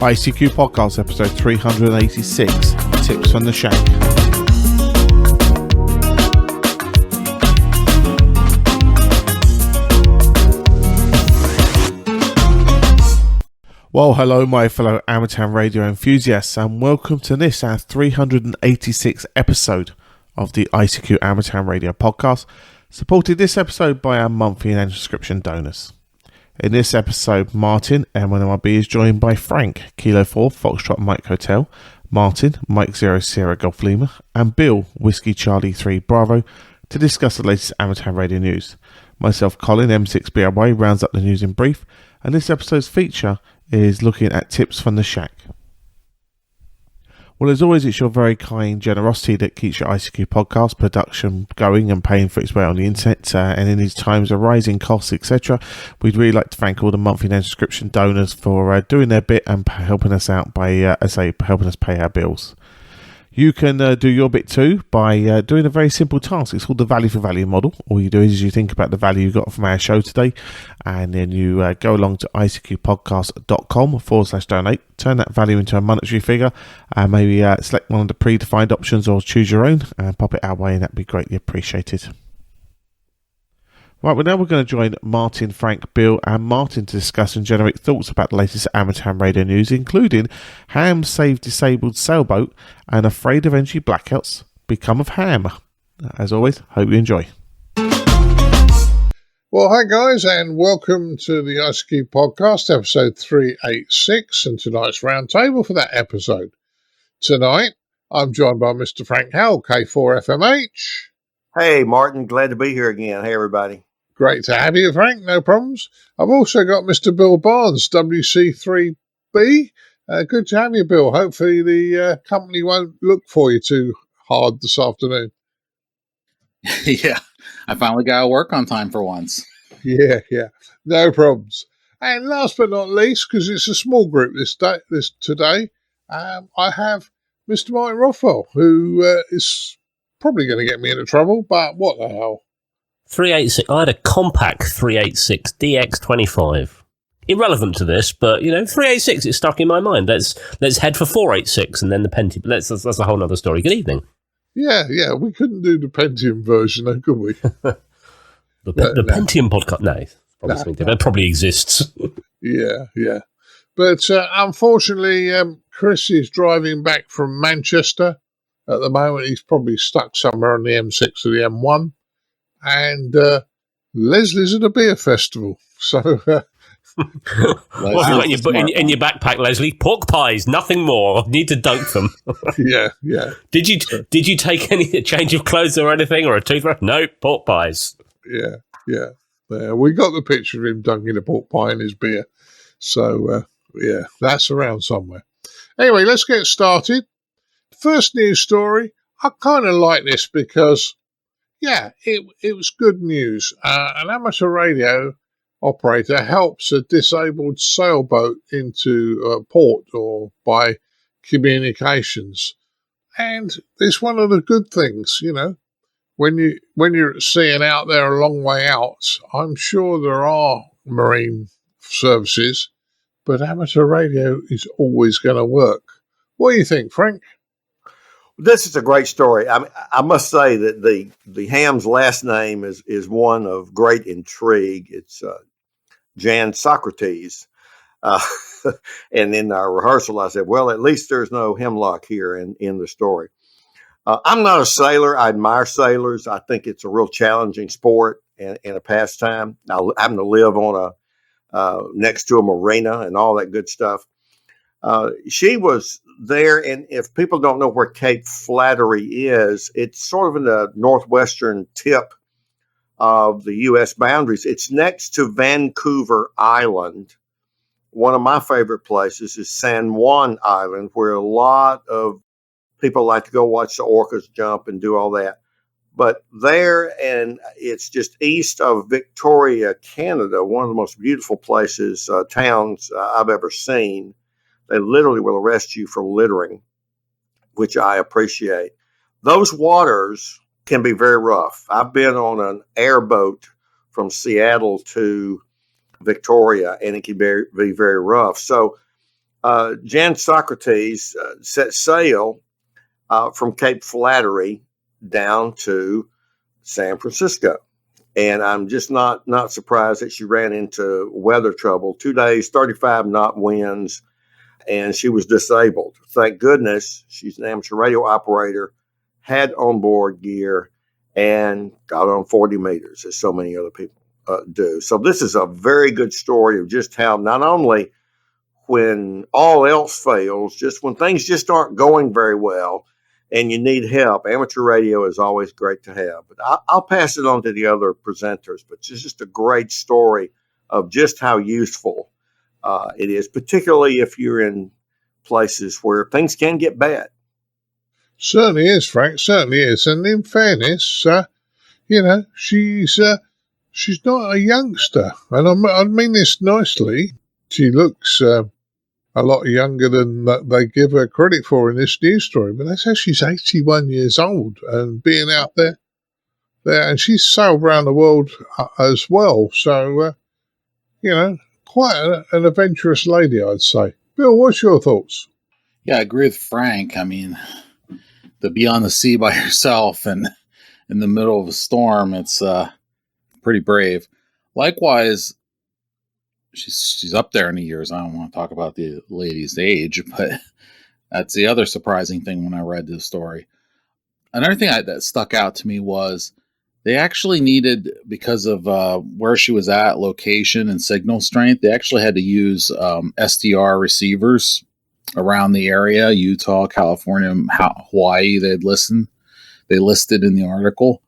ICQ Podcast, episode 386, Tips from the Shack. Well, hello, my fellow amateur radio enthusiasts, and welcome to this, our 386th episode of the ICQ Amateur Radio Podcast, supported this episode by our monthly and subscription donors. In this episode, Martin M1MRB is joined by Frank, Kilo 4, Foxtrot Mike Hotel, Martin, Mike 0 Sierra Golf Lima, and Bill, Whiskey Charlie 3 Bravo, to discuss the latest amateur radio news. Myself, Colin, M6BRY, rounds up the news in brief, and this episode's feature is looking at tips from the shack. Well, as always, it's your very kind generosity that keeps your ICQ podcast production going and paying for its way on the internet. And in these times of rising costs, etc., we'd really like to thank all the monthly and subscription donors for doing their bit and helping us out by, helping us pay our bills. You can do your bit too by doing a very simple task. It's called the value for value model. All you do is you think about the value you got from our show today, and then you go along to icqpodcast.com/donate, turn that value into a monetary figure, and maybe select one of the predefined options or choose your own and pop it our way, and that'd be greatly appreciated. Right, well, now we're going to join Martin, Frank, Bill and Martin to discuss and generate thoughts about the latest amateur radio news, including ham saved disabled sailboat and afraid of energy blackouts become of ham. As always, hope you enjoy. Well, hi guys, and welcome to the ICQ Podcast, episode 386, and tonight's roundtable for that episode. Tonight, I'm joined by Mr. Frank Howell, K4FMH. Hey, Martin, glad to be here again. Hey, everybody. Great to have you, Frank. No problems. I've also got Mr. Bill Barnes, WC3B. Good to have you, Bill. Hopefully the company won't look for you too hard this afternoon. Yeah, I finally got to work on time for once. Yeah. No problems. And last but not least, because it's a small group today, I have Mr. Martin Rothwell, who is probably going to get me into trouble, but what the hell? 386. I had a compact 386 DX25. Irrelevant to this, but 386. It's stuck in my mind. Let's head for 486 and then the Pentium. That's a whole other story. Good evening. Yeah. We couldn't do the Pentium version, though, could we? the Pentium podcast. No, it probably exists. Yeah. But unfortunately, Chris is driving back from Manchester. At the moment, he's probably stuck somewhere on the M6 or the M1. And Leslie's at a beer festival. So, what have you got in your backpack, Leslie? Pork pies, nothing more. Need to dunk them. Yeah. Did you take any change of clothes or anything, or a toothbrush? No, pork pies. Yeah. We got the picture of him dunking a pork pie in his beer. So, that's around somewhere. Anyway, let's get started. First news story. I kind of like this because, it was good news. An amateur radio operator helps a disabled sailboat into a port or by communications. And it's one of the good things, when you're at sea and out there a long way out, I'm sure there are marine services, but amateur radio is always going to work. What do you think, Frank? This is a great story. I must say that the ham's last name is one of great intrigue. It's Jan Socrates. And in our rehearsal, I said, well, at least there's no hemlock here in the story. I'm not a sailor. I admire sailors. I think it's a real challenging sport and a pastime. I happen to live on next to a marina and all that good stuff. She was there, and if people don't know where Cape Flattery is, it's sort of in the northwestern tip of the U.S. boundaries. It's next to Vancouver Island. One of my favorite places is San Juan Island, where a lot of people like to go watch the orcas jump and do all that. But there, and it's just east of Victoria, Canada, one of the most beautiful places, towns I've ever seen. They literally will arrest you for littering, which I appreciate. Those waters can be very rough. I've been on an airboat from Seattle to Victoria, and it can be very rough. So Jan Socrates set sail from Cape Flattery down to San Francisco. And I'm just not surprised that she ran into weather trouble. 2 days, 35 knot winds, and she was disabled. Thank goodness she's an amateur radio operator, had onboard gear, and got on 40 meters, as so many other people do. So this is a very good story of just how not only when all else fails, just when things just aren't going very well and you need help, amateur radio is always great to have. But I'll pass it on to the other presenters, but it's just a great story of just how useful it is, particularly if you're in places where things can get bad. Certainly is, Frank, certainly is. And in fairness, she's not a youngster. And I mean this nicely. She looks a lot younger than they give her credit for in this news story. But that's how she's 81 years old and being out there. And she's sailed around the world as well. So, quite an adventurous lady, I'd say. Bill, what's your thoughts? Yeah, I agree with Frank. I mean, to be on the sea by yourself and in the middle of a storm, it's pretty brave. Likewise, she's up there in the years. I don't want to talk about the lady's age, but that's the other surprising thing when I read this story. Another thing that stuck out to me was they actually needed, because of where she was at, location and signal strength, they actually had to use SDR receivers around the area, Utah, California, Hawaii. They listed in the article.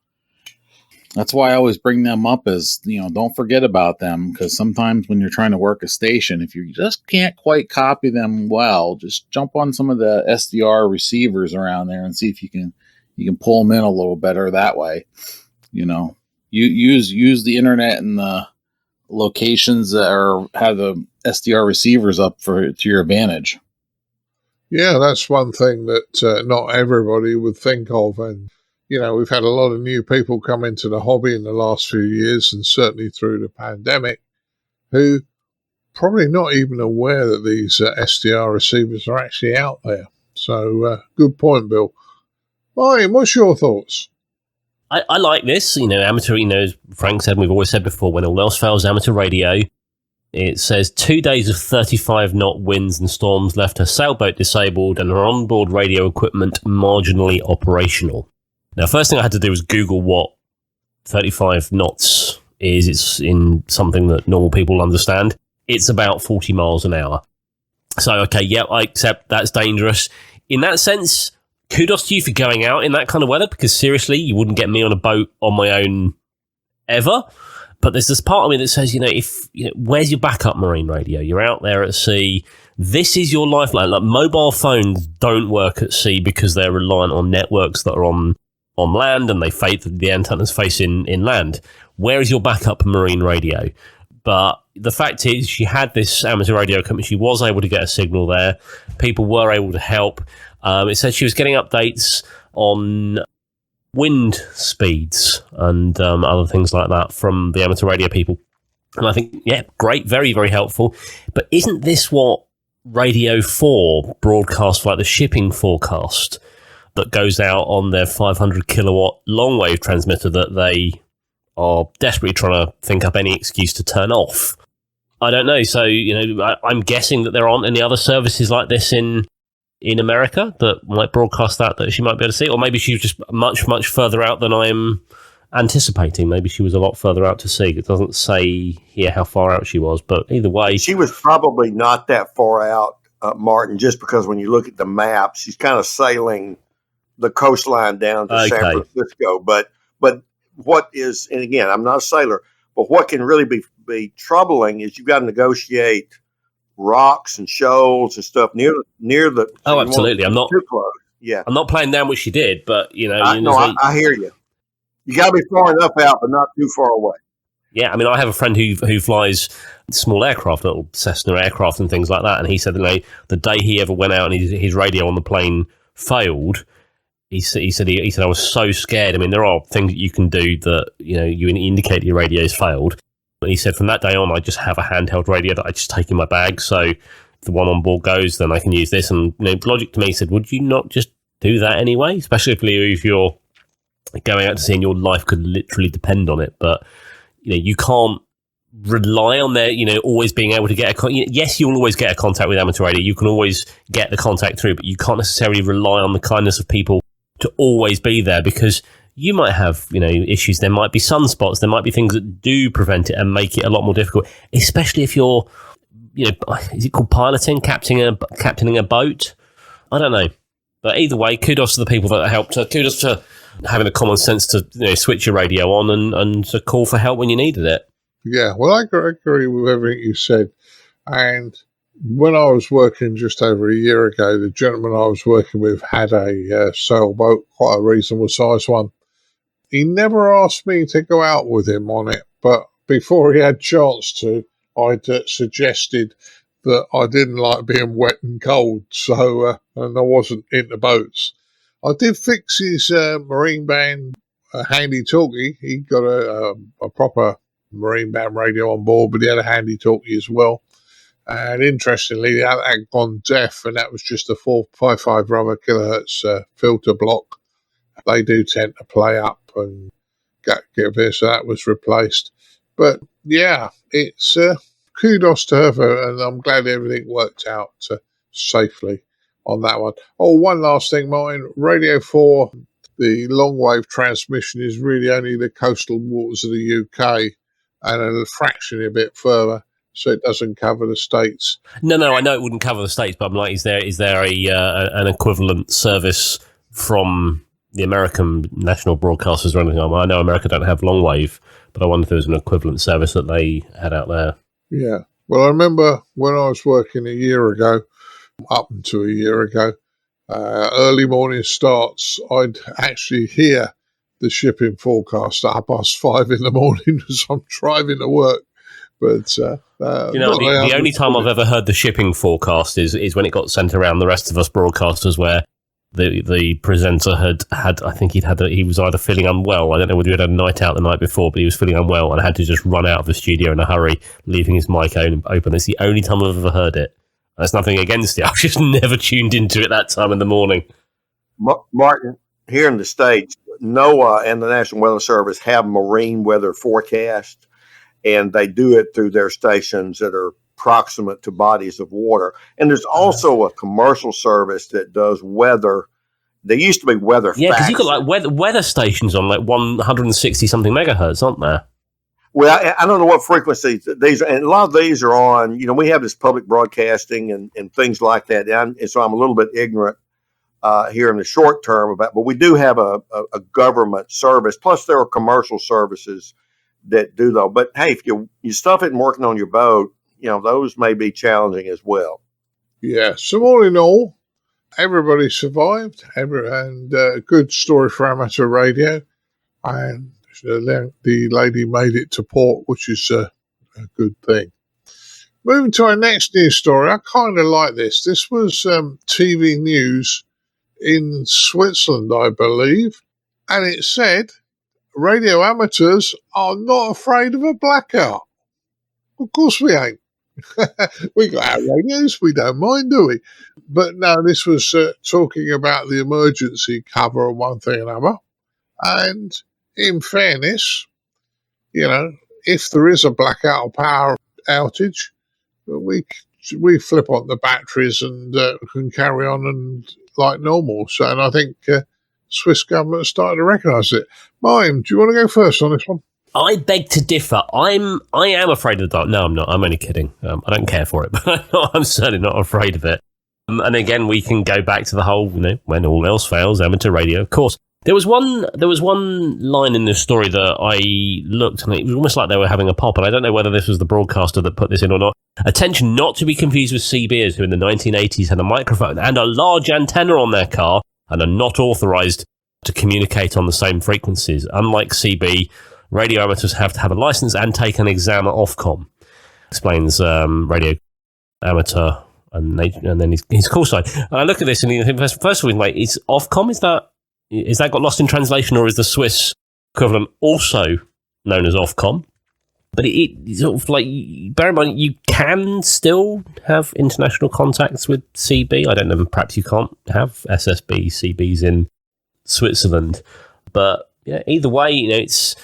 That's why I always bring them up as, don't forget about them, because sometimes when you're trying to work a station, if you just can't quite copy them well, just jump on some of the SDR receivers around there and see if you can pull them in a little better that way. You use the internet and the locations that have the SDR receivers up to your advantage. Yeah, that's one thing that not everybody would think of. And, we've had a lot of new people come into the hobby in the last few years, and certainly through the pandemic, who probably not even aware that these SDR receivers are actually out there. So, good point, Bill. Ryan, what's your thoughts? I like this. Amateur, as Frank said, we've always said before, when all else fails, amateur radio. It says 2 days of 35 knot winds and storms left her sailboat disabled and her onboard radio equipment marginally operational. Now, first thing I had to do was Google what 35 knots is. It's in something that normal people understand. It's about 40 miles an hour. So, okay, yeah, I accept that's dangerous. In that sense, kudos to you for going out in that kind of weather, because seriously, you wouldn't get me on a boat on my own ever. But there's this part of me that says, where's your backup marine radio? You're out there at sea. This is your lifeline. Like, mobile phones don't work at sea because they're reliant on networks that are on land, and the antennas face in land. Where is your backup marine radio? But the fact is, she had this amateur radio equipment. She was able to get a signal there. People were able to help. It said she was getting updates on wind speeds and other things like that from the amateur radio people. And I think, yeah, great, very, very helpful. But isn't this what Radio 4 broadcasts, like the shipping forecast that goes out on their 500 kilowatt long wave transmitter that they are desperately trying to think up any excuse to turn off? I don't know. So, I'm guessing that there aren't any other services like this in America that might broadcast that she might be able to see. Or maybe she was just much, much further out than I'm anticipating. Maybe she was a lot further out to sea. It doesn't say here how far out she was, but either way. She was probably not that far out, Martin, just because when you look at the map, she's kind of sailing the coastline down to San Francisco. But what is, and again, I'm not a sailor, but what can really be troubling is you've got to negotiate rocks and shoals and stuff near the. Oh, absolutely! I'm not too close. Yeah, I'm not playing down what she did, but I hear you. You got to be far enough out, but not too far away. Yeah, I mean, I have a friend who flies small aircraft, little Cessna aircraft and things like that, and he said that the day he ever went out and his radio on the plane failed, he said I was so scared. I mean, there are things that you can do that you indicate your radio's failed. But he said from that day on, I just have a handheld radio that I just take in my bag. So the one on board goes, then I can use this. And logic to me said, would you not just do that anyway? Especially if you're going out to sea and your life could literally depend on it. But you can't rely on their always being able to get yes, you'll always get a contact with amateur radio. You can always get the contact through, but you can't necessarily rely on the kindness of people to always be there, because you might have issues. There might be sunspots, there might be things that do prevent it and make it a lot more difficult, especially if you're is it called piloting, captaining a boat? I don't know, but either way, kudos to the people that helped. Kudos to having the common sense to switch your radio on and to call for help when you needed it. Yeah, well, I agree with everything you said. And when I was working just over a year ago, the gentleman I was working with had a sailboat, quite a reasonable size one. He never asked me to go out with him on it, but before he had a chance to, I'd suggested that I didn't like being wet and cold, so and I wasn't into boats. I did fix his marine band handy talkie. He got a proper marine band radio on board, but he had a handy talkie as well. And interestingly, that had gone deaf, and that was just a 455 rubber kilohertz filter block. They do tend to play up and get there, so that was replaced. But yeah, it's kudos to her, and I'm glad everything worked out safely on that one. Oh, one last thing, Martin. Radio 4, the long wave transmission is really only the coastal waters of the UK and a fraction a bit further, so it doesn't cover the States. No, I know it wouldn't cover the States, but I'm like, is there an equivalent service from the American national broadcasters or anything? I know America don't have long wave, but I wonder if there was an equivalent service that they had out there. Yeah. Well, I remember when I was working up until a year ago, early morning starts, I'd actually hear the shipping forecast at 5:30 in the morning as I'm driving to work. But the only time I've ever heard the shipping forecast is when it got sent around the rest of us broadcasters, where the presenter had I think he was either feeling unwell. I don't know whether he had a night out the night before, but he was feeling unwell and had to just run out of the studio in a hurry, leaving his mic open. It's the only time I've ever heard it. There's nothing against it. I've just never tuned into it that time in the morning. Martin, here in the States, NOAA and the National Weather Service have marine weather forecast, and they do it through their stations that are proximate to bodies of water. And there's also a commercial service that does weather. There used to be weather facts. Yeah, because you've got like weather stations on like 160 something megahertz, aren't there? Well, I don't know what frequency these are, and a lot of these are on. We have this public broadcasting and things like that, and so I'm a little bit ignorant here in the short term about. But we do have a government service. Plus, there are commercial services that do though. But hey, if you stuff it and working on your boat, those may be challenging as well. Yeah. So all in all, everybody survived, and a good story for amateur radio, and the lady made it to port, which is a good thing. Moving to our next news story, I kind of like this. This was TV news in Switzerland, I believe, and it said radio amateurs are not afraid of a blackout. Of course we ain't. We got our radios, we don't mind, do we? But no, this was talking about the emergency cover and one thing and another. And in fairness, if there is a blackout or power outage, we flip on the batteries and can carry on and like normal. So, and I think Swiss government started to recognise it. Martin, do you want to go first on this one? I beg to differ. I am afraid of the dark. No, I'm not. I'm only kidding. I don't care for it, but I'm certainly not afraid of it. And again, we can go back to the whole, when all else fails, amateur radio, of course. There was one line in this story that I looked, and it was almost like they were having a pop, and I don't know whether this was the broadcaster that put this in or not. Attention not to be confused with CBers, who in the 1980s had a microphone and a large antenna on their car and are not authorised to communicate on the same frequencies. Unlike CB, radio amateurs have to have a license and take an exam at Ofcom. Explains radio amateur and then his call sign. And I look at this and I think, first of all, wait, is Ofcom, is that got lost in translation, or is the Swiss equivalent also known as Ofcom? But it sort of like, bear in mind, you can still have international contacts with CB. I don't know, perhaps you can't have SSB, CBs in Switzerland. But yeah, either way, it's.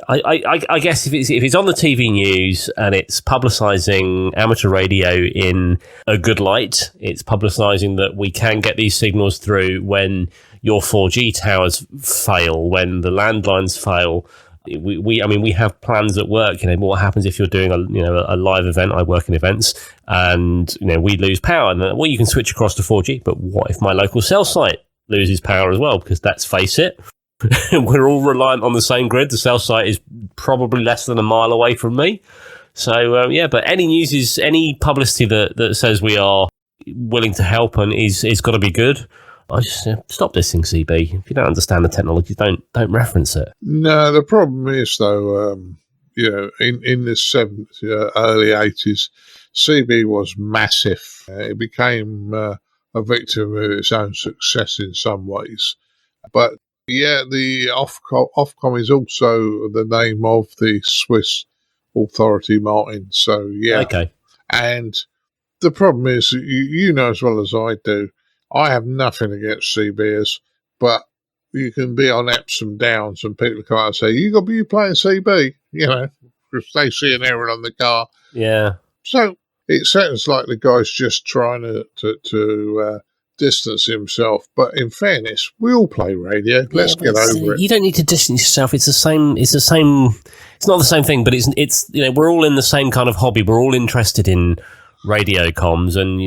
I guess if it's on the TV news and it's publicising amateur radio in a good light, it's publicising that we can get these signals through when your 4G towers fail, when the landlines fail. We have plans at work. What happens if you're doing a live event? I work in events, and we lose power. And you can switch across to 4G, but what if my local cell site loses power as well? Because let's face it, we're all reliant on the same grid. The cell site is probably less than a mile away from me. So but any publicity that says we are willing to help and is got to be good. I just stop dissing CB. If you don't understand the technology, don't reference it. No, the problem is though, in the 70s, early 80s, CB was massive. It became a victim of its own success in some ways, but yeah, the Ofcom is also the name of the Swiss authority, Martin. So yeah, okay. And the problem is, you know as well as I do, I have nothing against CBers, but you can be on Epsom Downs and people come out and say, you playing CB, because they see an error on the car. Yeah. So it sounds like the guy's just trying to distance himself. But in fairness, we all play radio. Let's get over it. You don't need to distance yourself. It's the same. It's not the same thing, but it's we're all in the same kind of hobby. We're all interested in radio comms, and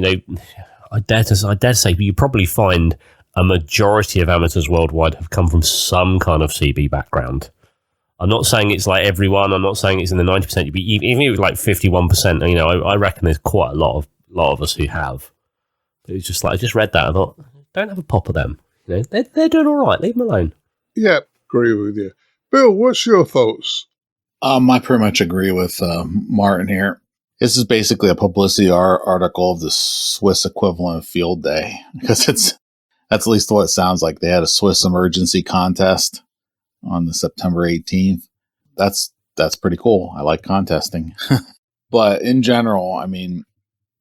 I dare say you probably find a majority of amateurs worldwide have come from some kind of CB background. I'm not saying it's like everyone. I'm not saying it's in the 90%. Even if it's like 51%, I reckon there's quite a lot of us who have. It was just like, I just read that and I thought, don't have a pop of them. They're doing all right. Leave them alone. Yeah, agree with you. Bill, what's your thoughts? I pretty much agree with Martin here. This is basically a publicity article of the Swiss equivalent of Field Day, because that's at least what it sounds like. They had a Swiss emergency contest on the September 18th. That's pretty cool. I like contesting. But in general,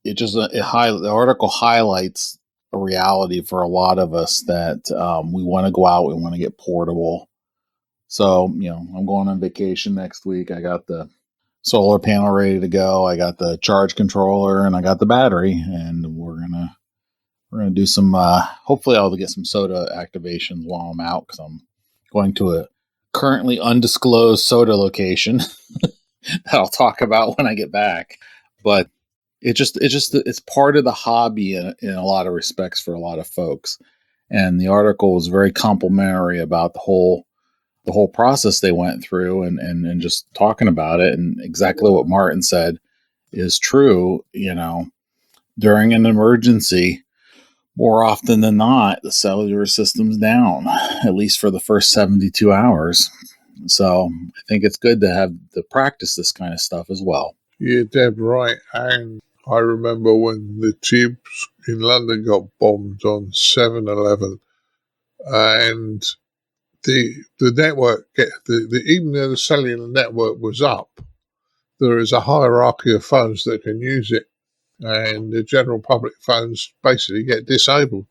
the article highlights a reality for a lot of us that we want to go out, we want to get portable. So, I'm going on vacation next week. I got the solar panel ready to go. I got the charge controller and I got the battery, and we're gonna do some. Hopefully, I'll get some soda activations while I'm out, because I'm going to a currently undisclosed soda location that I'll talk about when I get back. But it's part of the hobby in a lot of respects for a lot of folks. And the article was very complimentary about the whole process they went through, and just talking about it, and exactly what Martin said is true. During an emergency, more often than not, the cellular system's down, at least for the first 72 hours. So I think it's good to practice this kind of stuff as well. You're dead right. And I remember when the tubes in London got bombed on 7/11, and the network, even though the cellular network was up, there is a hierarchy of phones that can use it, and the general public phones basically get disabled.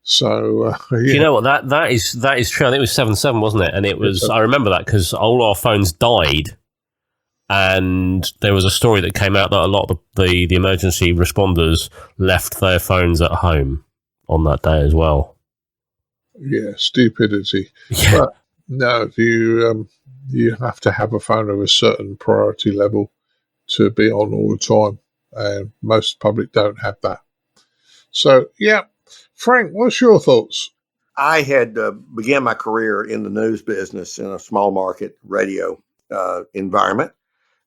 So You know what, that is true. I think it was 7/7, wasn't it? And it was. I remember that because all our phones died, and there was a story that came out that a lot of the emergency responders left their phones at home on that day as well. Yeah, stupidity. Yeah. But no, you have to have a phone of a certain priority level to be on all the time, and most public don't have that. So, yeah. Frank, what's your thoughts? I had began my career in the news business in a small market radio environment.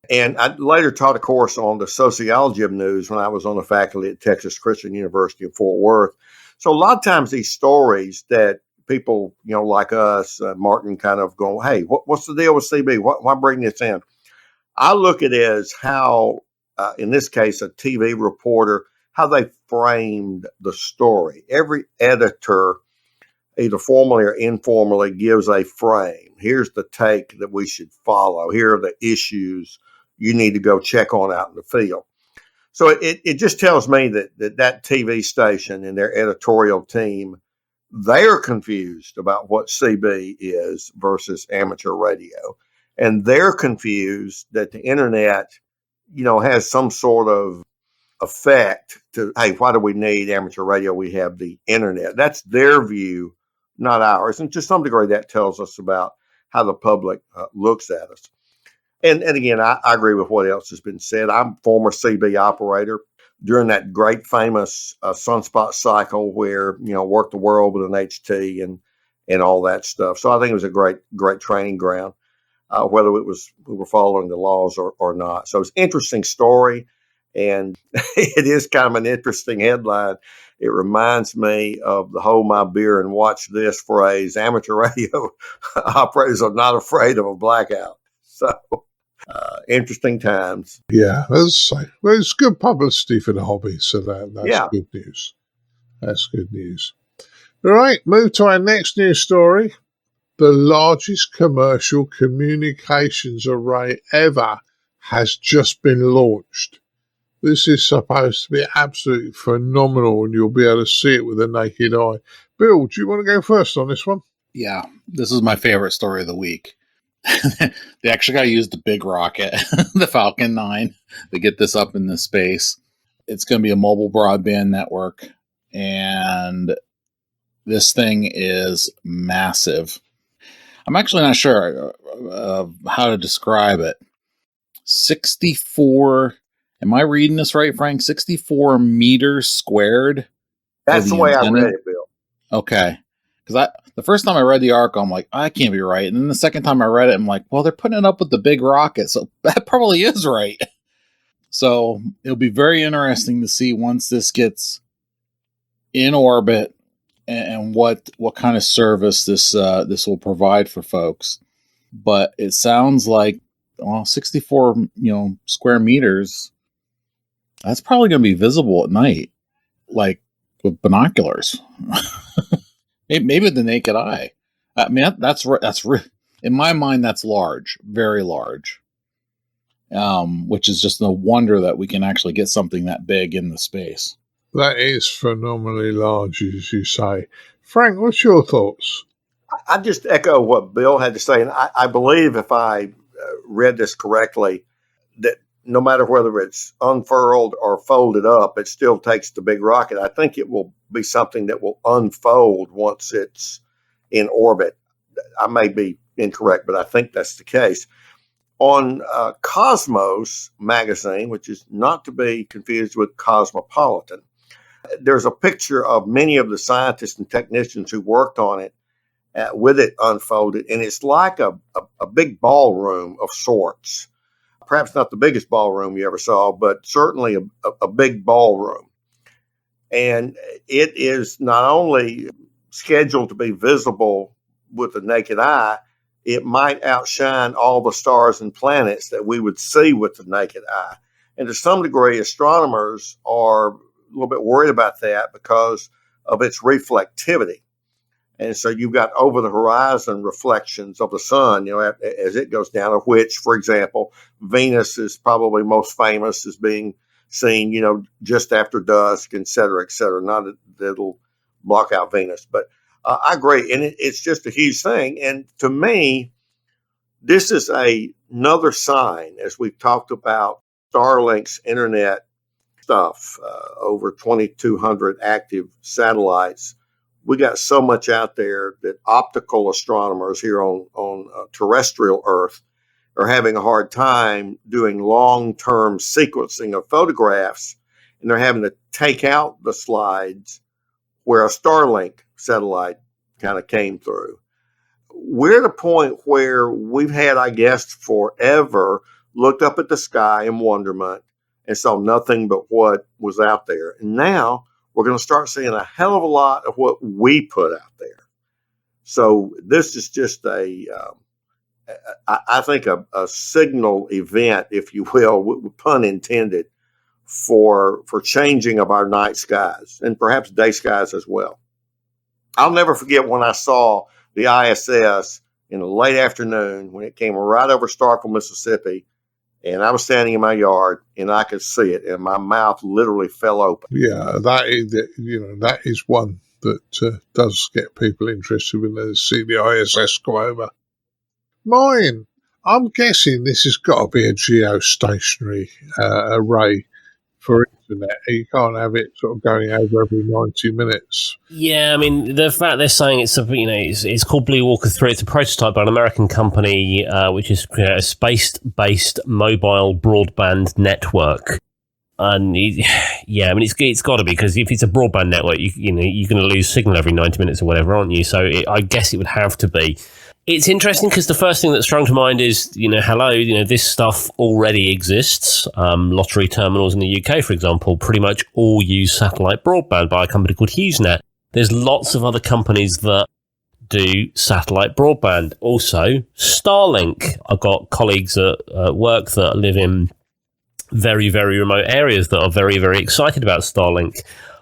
And I later taught a course on the sociology of news when I was on the faculty at Texas Christian University in Fort Worth. So a lot of times these stories that people, like us, Martin, kind of go, hey, what's the deal with CB? Why bring this in? I look at it as how, in this case, a TV reporter, how they framed the story. Every editor, either formally or informally, gives a frame. Here's the take that we should follow. Here are the issues you need to go check on out in the field. So it just tells me that TV station and their editorial team, they're confused about what CB is versus amateur radio. And they're confused that the internet, has some sort of effect to, hey, why do we need amateur radio? We have the internet. That's their view, not ours. And to some degree, that tells us about how the public looks at us. And again, I agree with what else has been said. I'm a former CB operator during that great famous sunspot cycle where, worked the world with an HT and all that stuff. So I think it was a great training ground, whether we were following the laws or not. So it's an interesting story, and it is kind of an interesting headline. It reminds me of the hold my beer and watch this phrase. Amateur radio operators are not afraid of a blackout. So interesting times. Yeah, as I say, well, it's good publicity for the hobby, so that's good news. That's good news. All right, move to our next news story. The largest commercial communications array ever has just been launched. This is supposed to be absolutely phenomenal, and you'll be able to see it with the naked eye. Bill, do you want to go first on this one? Yeah, this is my favorite story of the week. They actually got to use the big rocket, the Falcon 9, to get this up into space. It's going to be a mobile broadband network, and this thing is massive. I'm actually not sure how to describe it. 64, am I reading this right, Frank? 64 meters squared? That's the way antenna? I read it, Bill. Okay. Because the first time I read the article, I'm like, I can't be right. And then the second time I read it, I'm like, well, they're putting it up with the big rocket, so that probably is right. So it'll be very interesting to see once this gets in orbit and what kind of service this will provide for folks. But it sounds like 64 square meters. That's probably going to be visible at night, like with binoculars. Maybe with the naked eye. I mean, that's in my mind, that's large, very large. Which is just no wonder that we can actually get something that big in the space. That is phenomenally large, as you say. Frank, what's your thoughts? I just echo what Bill had to say, and I believe, if I read this correctly, that no matter whether it's unfurled or folded up, it still takes the big rocket. I think it will be something that will unfold once it's in orbit. I may be incorrect, but I think that's the case. On Cosmos magazine, which is not to be confused with Cosmopolitan, there's a picture of many of the scientists and technicians who worked on it with it unfolded, and it's like a big ballroom of sorts. Perhaps not the biggest ballroom you ever saw, but certainly a big ballroom. And it is not only scheduled to be visible with the naked eye, it might outshine all the stars and planets that we would see with the naked eye. And to some degree, astronomers are a little bit worried about that because of its reflectivity. And so you've got over the horizon reflections of the sun, as it goes down, of which, for example, Venus is probably most famous as being seen, just after dusk, et cetera, et cetera. Not that it'll block out Venus, but I agree. And it's just a huge thing. And to me, this is another sign, as we've talked about Starlink's internet stuff, over 2,200 active satellites. We got so much out there that optical astronomers here on terrestrial Earth are having a hard time doing long-term sequencing of photographs, and they're having to take out the slides where a Starlink satellite kind of came through. We're at a point where we've had, I guess, forever looked up at the sky in wonderment and saw nothing but what was out there. And now we're going to start seeing a hell of a lot of what we put out there. So this is just I think a signal event, if you will, pun intended, for changing of our night skies and perhaps day skies as well. I'll never forget when I saw the ISS in the late afternoon when it came right over Starkville, Mississippi, And I was standing in my yard, and I could see it, and my mouth literally fell open. Yeah, that is one that does get people interested when they see the ISS go over. Mine, I'm guessing this has got to be a geostationary array for internet. You can't have it sort of going over every 90 minutes. Yeah, I mean, the fact they're saying it's called Blue Walker 3. It's a prototype by an American company which is a space-based mobile broadband network. And it's got to be, because if it's a broadband network, you're going to lose signal every 90 minutes or whatever, aren't you? So I guess it would have to be. It's interesting because the first thing that's sprung to mind is, this stuff already exists. Lottery terminals in the UK, for example, pretty much all use satellite broadband by a company called HughesNet. There's lots of other companies that do satellite broadband. Also, Starlink. I've got colleagues at work that live in very, very remote areas that are very, very excited about Starlink.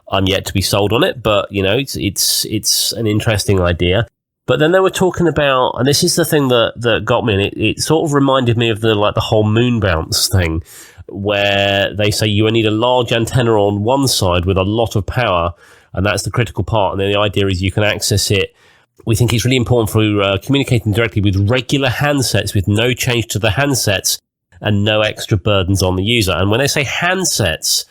I'm yet to be sold on it, but, it's an interesting idea. But then they were talking about, and this is the thing that got me, and it sort of reminded me of the whole moon bounce thing, where they say you need a large antenna on one side with a lot of power, and that's the critical part. And then the idea is you can access it. We think it's really important for communicating directly with regular handsets with no change to the handsets and no extra burdens on the user. And when they say handsets,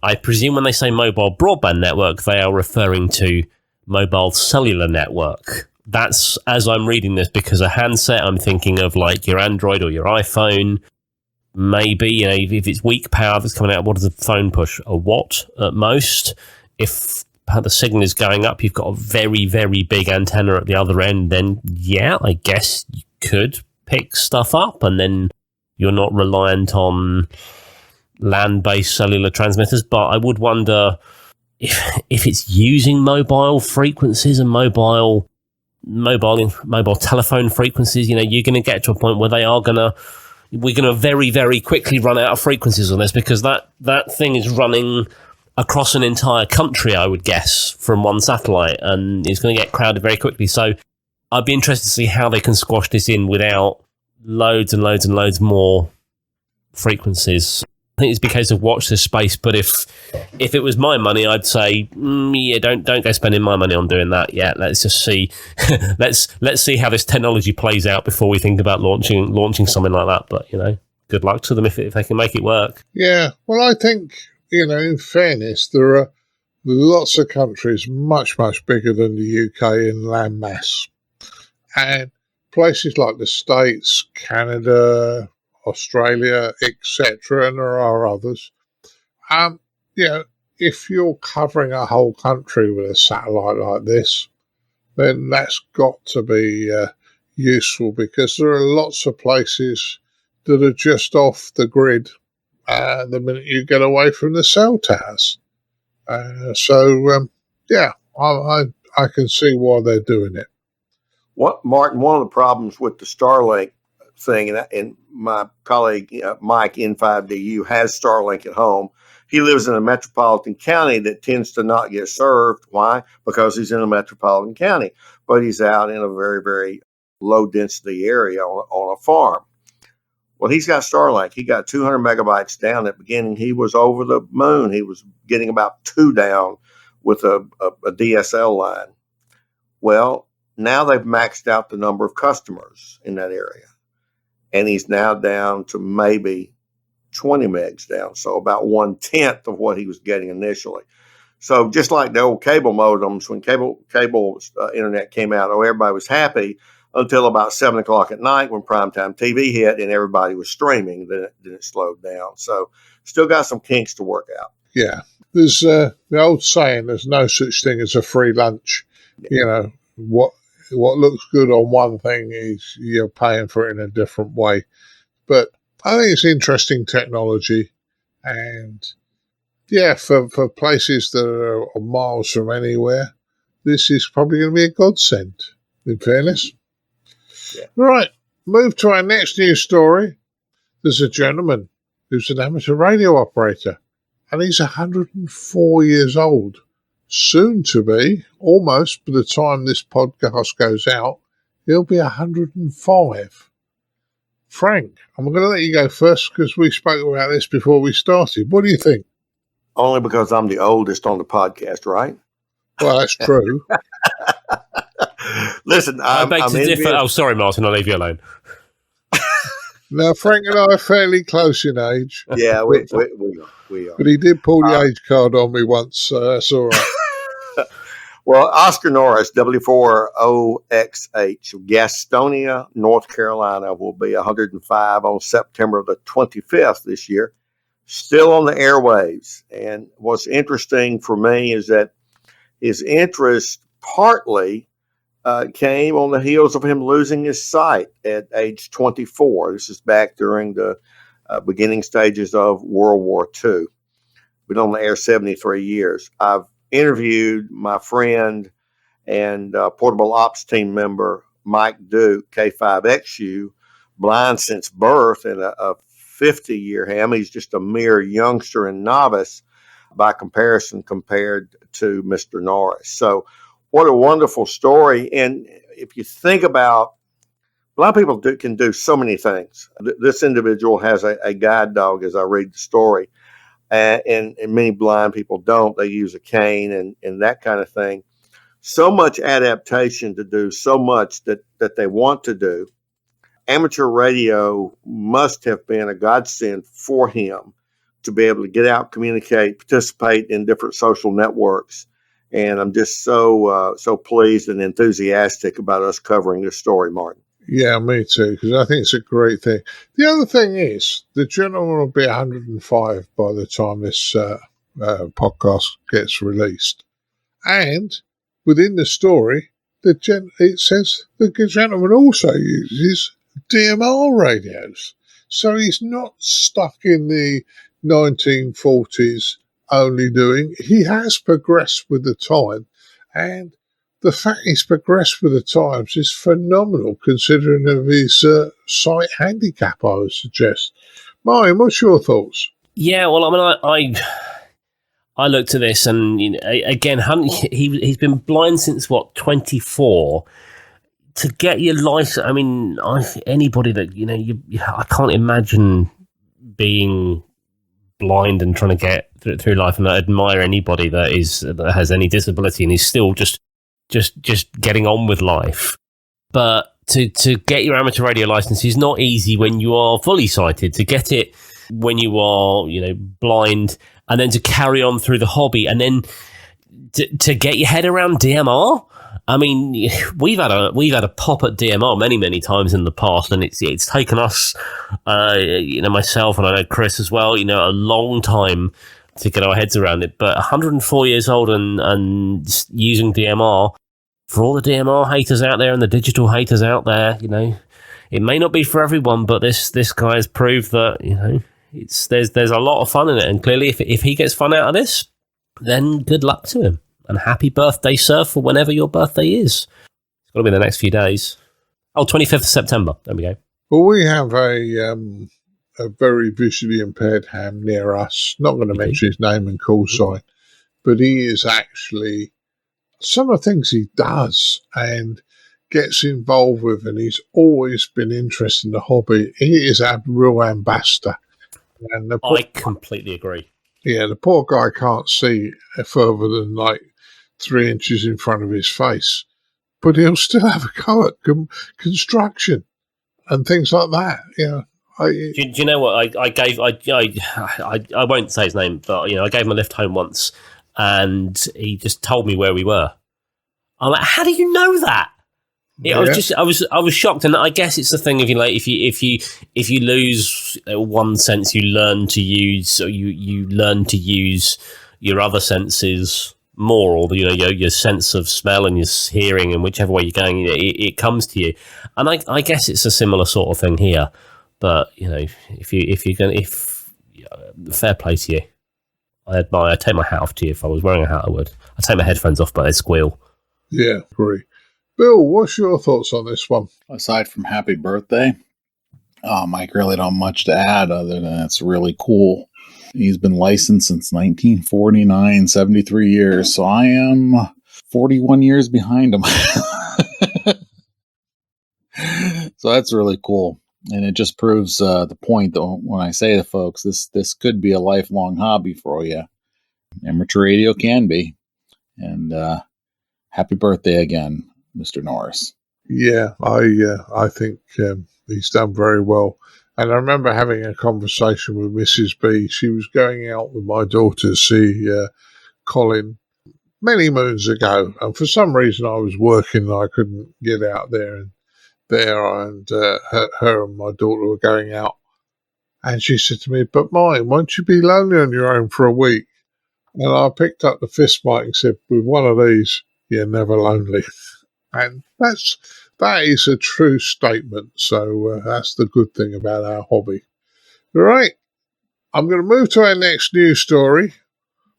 I presume when they say mobile broadband network, they are referring to mobile cellular network. That's as I'm reading this, because a handset, I'm thinking of your Android or your iPhone. Maybe, if it's weak power that's coming out, what does the phone push? A watt at most. If the signal is going up, you've got a very, very big antenna at the other end, then I guess you could pick stuff up, and then you're not reliant on land-based cellular transmitters. But I would wonder if it's using mobile frequencies and mobile telephone frequencies, you're going to get to a point where we're going to very, very quickly run out of frequencies on this, because that thing is running across an entire country, I would guess, from one satellite, and it's going to get crowded very quickly. So I'd be interested to see how they can squash this in without loads and loads and loads more frequencies. I think it's because of watch this space, but if it was my money, I'd say, don't go spending my money on doing that yet. Let's just see, let's see how this technology plays out before we think about launching something like that. But good luck to them if they can make it work. Yeah, well, I think in fairness, there are lots of countries much, much bigger than the UK in land mass, and places like the States, Canada, Australia, etc., and there are others. If you're covering a whole country with a satellite like this, then that's got to be useful, because there are lots of places that are just off the grid the minute you get away from the cell towers. I can see why they're doing it. Martin, one of the problems with the Starlink thing, and my colleague Mike N5DU has Starlink at home. He lives in a metropolitan county that tends to not get served. Why? Because he's in a metropolitan county, but he's out in a very, very low density area on a farm. Well, he's got Starlink. He got 200 megabytes down at the beginning. He was over the moon. He was getting about 2 down with a DSL line. Well, now they've maxed out the number of customers in that area, and he's now down to maybe 20 megs down, so about 1/10 of what he was getting initially. So just like the old cable modems, when cable internet came out, everybody was happy until about 7 o'clock at night when primetime TV hit and everybody was streaming. Then it slowed down. So still got some kinks to work out. Yeah, there's the old saying: "There's no such thing as a free lunch." Yeah. What looks good on one thing is you're paying for it in a different way. But I think it's interesting technology, and for places that are miles from anywhere, this is probably going to be a godsend, in fairness. Yeah. Right, move to our next news story. There's a gentleman who's an amateur radio operator, and he's 104 years old. Soon to be, almost by the time this podcast goes out, he'll be 105. Frank, I'm going to let you go first because we spoke about this before we started. What do you think? Only because I'm the oldest on the podcast, right? Well, that's true. Listen, I beg to differ. envious. Oh, sorry, Martin. I'll leave you alone. Now, Frank and I are fairly close in age. Yeah, we are. But he did pull the age card on me once, so that's all right. Well, Oscar Norris, W4OXH, Gastonia, North Carolina, will be 105 on September the 25th this year, still on the airwaves. And what's interesting for me is that his interest partly came on the heels of him losing his sight at age 24. This is back during the beginning stages of World War II. Been on the air 73 years. I've interviewed my friend and portable ops team member Mike Duke, K5XU, blind since birth and a 50-year ham. He's just a mere youngster and novice by comparison compared to Mr. Norris. So what a wonderful story. And if you think about, a lot of people can do so many things. This individual has a guide dog as I read the story. And many blind people don't. They use a cane and that kind of thing. So much adaptation to do so much that they want to do. Amateur radio must have been a godsend for him to be able to get out, communicate, participate in different social networks. And I'm just so pleased and enthusiastic about us covering this story, Martin. Yeah, me too, because I think it's a great thing. The other thing is, the gentleman will be 105 by the time this podcast gets released. And within the story, it says the gentleman also uses DMR radios. So he's not stuck in the 1940s only doing. He has progressed with the time, and the fact he's progressed with the times is phenomenal considering of his sight handicap, I would suggest. Martin, what's your thoughts? Yeah, well, I mean, I looked at this and, you know, again, he's been blind since, 24? To get your license, I mean, anybody that, you know, I can't imagine being blind and trying to get through life, and I admire anybody that has any disability and is still just getting on with life. But to get your amateur radio license is not easy when you are fully sighted. To get it when you are, you know, blind, and then to carry on through the hobby, and then to get your head around DMR. I mean, we've had a pop at DMR many times in the past, and it's taken us, you know, myself and I know Chris as well, you know, a long time to get our heads around it. But 104 years old and using DMR, for all the DMR haters out there and the digital haters out there, you know, it may not be for everyone, but this guy has proved that, you know, there's a lot of fun in it, and clearly if he gets fun out of this, then good luck to him. And happy birthday, sir, for whenever your birthday is. It's got to be the next few days. Oh, 25th of September. There we go. Well, we have a very visually impaired ham near us. Not going to mention his name and call sign, but he is actually, some of the things he does and gets involved with, and he's always been interested in the hobby. He is a real ambassador. And I completely agree. Yeah, the poor guy can't see further than like 3 inches in front of his face, but he'll still have a go at construction and things like that. Yeah. Do you know what I gave? I won't say his name, but you know, I gave him a lift home once, and he just told me where we were. I'm like, how do you know that? Yeah. I was shocked, and I guess it's the thing of, you know, like, if you lose one sense, you learn to use, or you learn to use your other senses more, or, you know, your sense of smell and your hearing, and whichever way you're going, it comes to you. And I guess it's a similar sort of thing here. But, you know, if fair play to you. I'd take my hat off to you. If I was wearing a hat, I would. I'd take my headphones off, but they'd squeal. Yeah, agree. Bill, what's your thoughts on this one? Aside from happy birthday, Mike really don't much to add other than it's really cool. He's been licensed since 1949, 73 years. So I am 41 years behind him. So that's really cool. And it just proves the point, though, when I say to folks, this could be a lifelong hobby for you. Amateur radio can be. And happy birthday again, Mr. Norris. Yeah, I think he's done very well. And I remember having a conversation with Mrs. B. She was going out with my daughter to see Colin many moons ago. And for some reason I was working and I couldn't get out there. And her and my daughter were going out. And she said to me, "But mine, won't you be lonely on your own for a week?" And I picked up the fist mic and said, "With one of these, you're never lonely." And that is a true statement. So that's the good thing about our hobby. All right, I'm going to move to our next news story.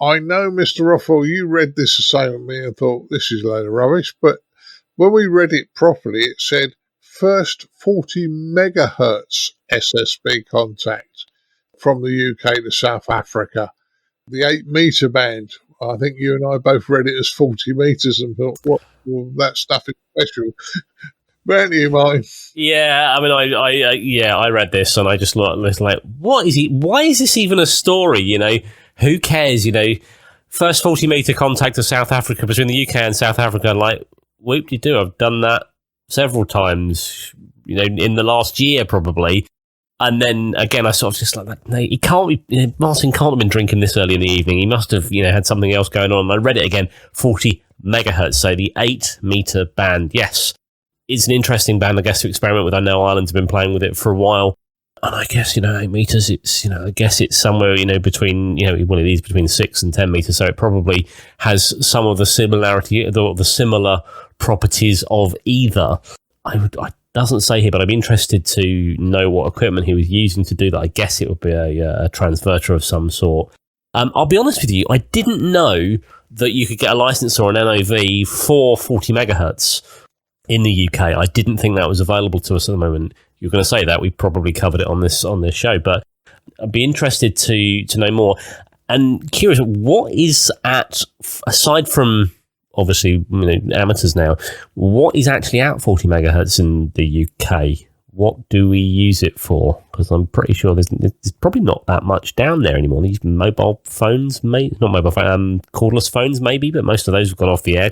I know, Mr. Rothwell, you read this the same with me and thought this is a load of rubbish, but when we read it properly, it said first 40 megahertz SSB contact from the UK to South Africa. The 8-meter band. I think you and I both read it as 40 meters and thought, what? Well, that stuff is special. Weren't you, Martin? Yeah, I mean, I read this and I just looked like, what is it? Why is this even a story? You know, who cares? You know, first 40-meter contact to South Africa between the UK and South Africa. Like, whoop-de-doo, I've done that several times, you know, in the last year probably. And then again, I sort of just like, no, he can't be. You know, Martin can't have been drinking this early in the evening. He must have, you know, had something else going on. I read it again, 40 megahertz, so the 8-meter band. Yes, it's an interesting band, I guess, to experiment with. I know Ireland's been playing with it for a while, and I guess, you know, 8 meters. It's, you know, I guess it's somewhere, you know, between, you know, one of these between 6 and 10 meters. So it probably has some of the similarity, the similar properties of either. I doesn't say here, but I'd be interested to know what equipment he was using to do that. I guess it would be a transverter of some sort. I'll be honest with you, I didn't know that you could get a license or an NOV for 40 megahertz in the UK. I didn't think that was available to us at the moment. You're going to say that. We probably covered it on this show, but I'd be interested to know more. And curious, what is aside from, obviously, you know, amateurs now, what is actually at 40 megahertz in the UK? What do we use it for? Because I'm pretty sure there's probably not that much down there anymore. These mobile phones, cordless phones maybe, but most of those have gone off the air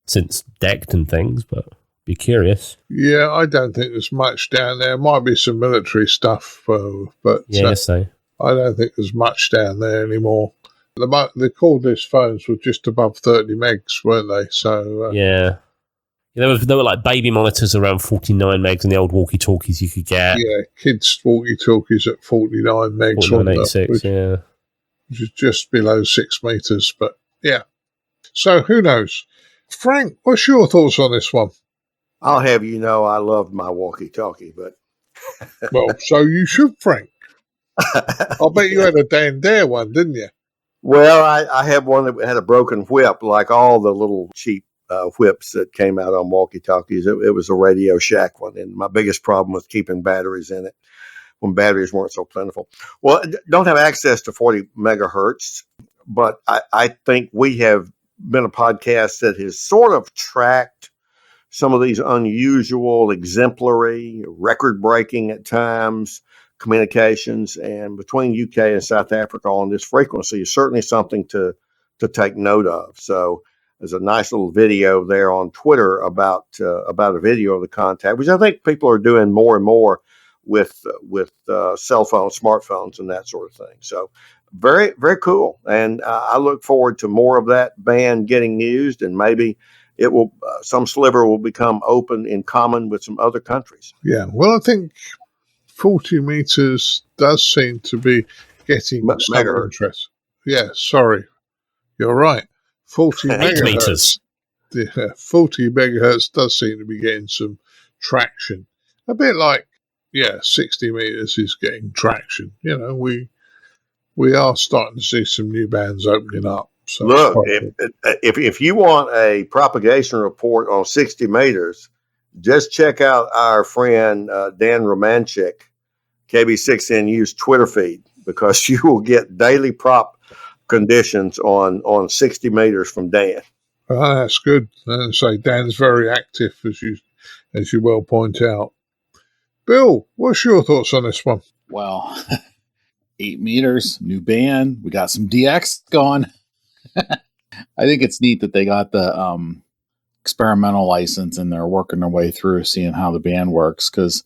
since DECT and things, but be curious. Yeah, I don't think there's much down there. Might be some military stuff, but yeah, so I don't think there's much down there anymore. The cordless phones were just above 30 megs, weren't they? So yeah. There were like baby monitors around 49 megs and the old walkie-talkies you could get. Yeah, kids' walkie-talkies at 49 megs. 4986, yeah. Which is just below 6 meters, but yeah. So who knows? Frank, what's your thoughts on this one? I'll have you know I loved my walkie-talkie, but... Well, so you should, Frank. I'll bet you had a Dan Dare one, didn't you? Well, I had one that had a broken whip, like all the little cheap whips that came out on walkie-talkies. It was a Radio Shack one, and my biggest problem was keeping batteries in it when batteries weren't so plentiful. Well, don't have access to 40 megahertz, but I think we have been a podcast that has sort of tracked some of these unusual, exemplary, record-breaking at times communications, and between UK and South Africa on this frequency is certainly something to take note of. So there's a nice little video there on Twitter about a video of the contact, which I think people are doing more and more with cell phones, smartphones, and that sort of thing. So very, very cool. And I look forward to more of that band getting used, and maybe it will some sliver will become open in common with some other countries. Yeah. Well, I think 40 meters does seem to be getting some interest. Yeah, sorry. You're right. 40 megahertz. Yeah, 40 megahertz does seem to be getting some traction. A bit like, 60 meters is getting traction. You know, we are starting to see some new bands opening up. So look, if you want a propagation report on 60 meters, just check out our friend Dan Romanchik, KB6NU's Twitter feed, because you will get daily prop conditions on 60 meters from Dan. Oh, that's good. So Dan's very active, as you well point out. Bill, what's your thoughts on this one? Well, 8 meters, new band. We got some DX going. I think it's neat that they got the experimental license and they're working their way through seeing how the band works. Because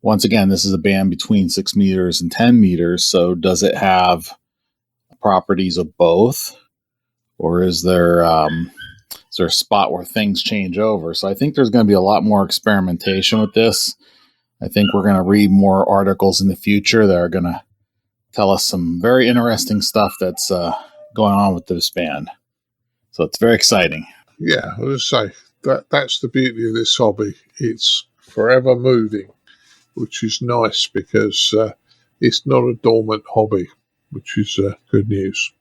once again, this is a band between 6 meters and 10 meters. So does it have properties of both? Or is there a spot where things change over? So I think there's going to be a lot more experimentation with this. I think we're going to read more articles in the future that are going to tell us some very interesting stuff that's going on with this band. So it's very exciting. Yeah, I was say that's the beauty of this hobby. It's forever moving, which is nice because it's not a dormant hobby, which is good news.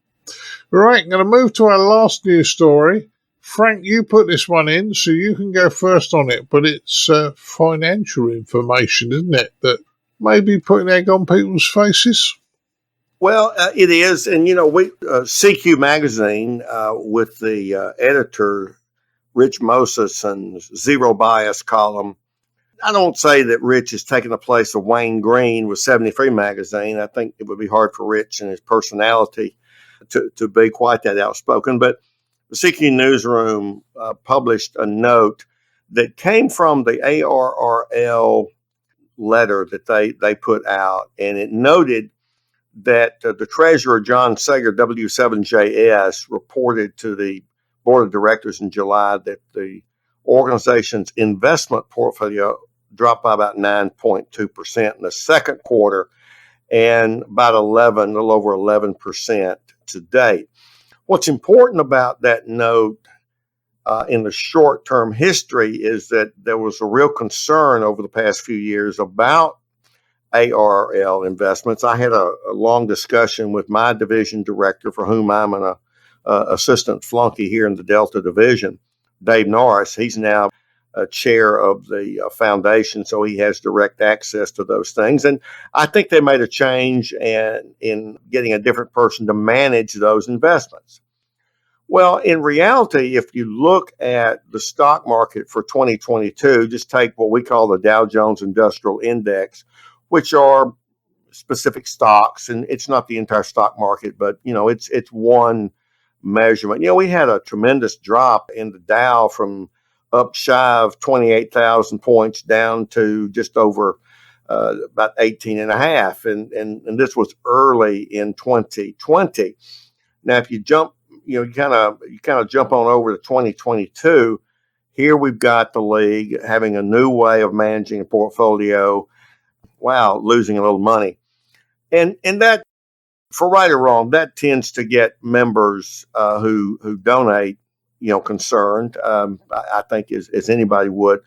Right, I'm going to move to our last news story. Frank, you put this one in, so you can go first on it, but it's financial information, isn't it, that may be putting egg on people's faces? Well, it is. And, we CQ Magazine with the editor, Rich Moseson's Zero Bias column. I don't say that Rich is taking the place of Wayne Green with 73 Magazine. I think it would be hard for Rich and his personality to be quite that outspoken. But the CQ Newsroom published a note that came from the ARRL letter that they put out, and it noted that the treasurer, John Sager, W7JS, reported to the board of directors in July that the organization's investment portfolio dropped by about 9.2% in the second quarter and about a little over 11% to date. What's important about that note in the short-term history is that there was a real concern over the past few years about ARL investments. I had a long discussion with my division director, for whom I'm an assistant flunky here in the Delta Division, Dave Norris. He's now chair of the foundation, so he has direct access to those things. And I think they made a change in getting a different person to manage those investments. Well, in reality, if you look at the stock market for 2022, just take what we call the Dow Jones Industrial Index, which are specific stocks, and it's not the entire stock market, but it's one measurement. We had a tremendous drop in the Dow from up shy of 28,000 points down to just over about 18 and a half. And this was early in 2020. Now, if you jump, you kind of jump on over to 2022. Here we've got the league having a new way of managing a portfolio. Wow, losing a little money. And that, for right or wrong, that tends to get members who donate, concerned, I think, as anybody would.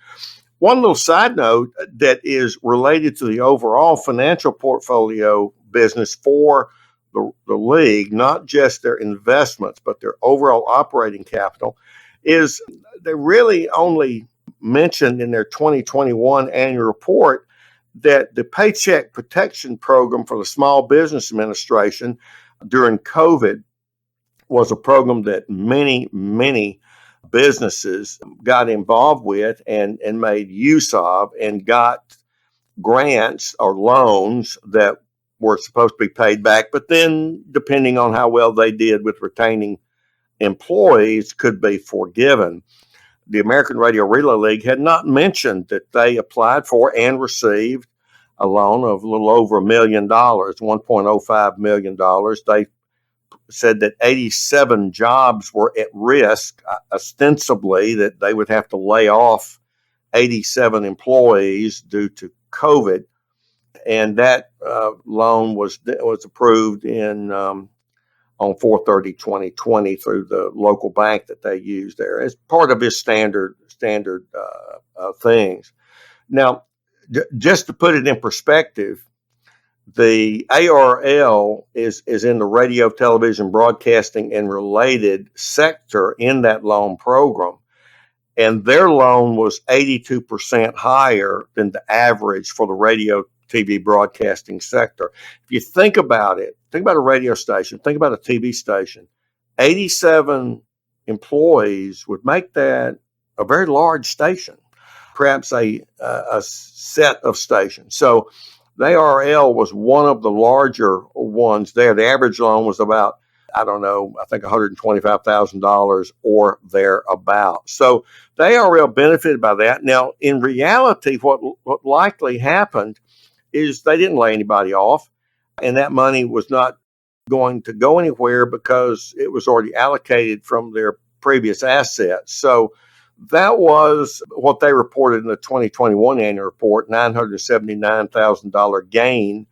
One little side note that is related to the overall financial portfolio business for the league, not just their investments, but their overall operating capital, is they really only mentioned in their 2021 annual report that the Paycheck Protection Program for the Small Business Administration during COVID was a program that many businesses got involved with and made use of and got grants or loans that were supposed to be paid back, but then depending on how well they did with retaining employees, could be forgiven. The American Radio Relay League had not mentioned that they applied for and received a loan of a little over $1 million, $1.05 million. They said that 87 jobs were at risk, ostensibly that they would have to lay off 87 employees due to COVID. And that loan was approved on 4/30/2020 through the local bank that they use there as part of his standard things. Now, just to put it in perspective, the ARL is in the radio, television, broadcasting, and related sector in that loan program. And their loan was 82% higher than the average for the radio, TV, broadcasting sector. If you think about it, think about a radio station, think about a TV station, 87 employees would make that a very large station. perhaps a set of stations. So the ARL was one of the larger ones there. The average loan was about, I don't know, I think $125,000 or thereabout. So the ARL benefited by that. Now, in reality, what likely happened is they didn't lay anybody off, and that money was not going to go anywhere because it was already allocated from their previous assets. So that was what they reported in the 2021 annual report, $979,000 gain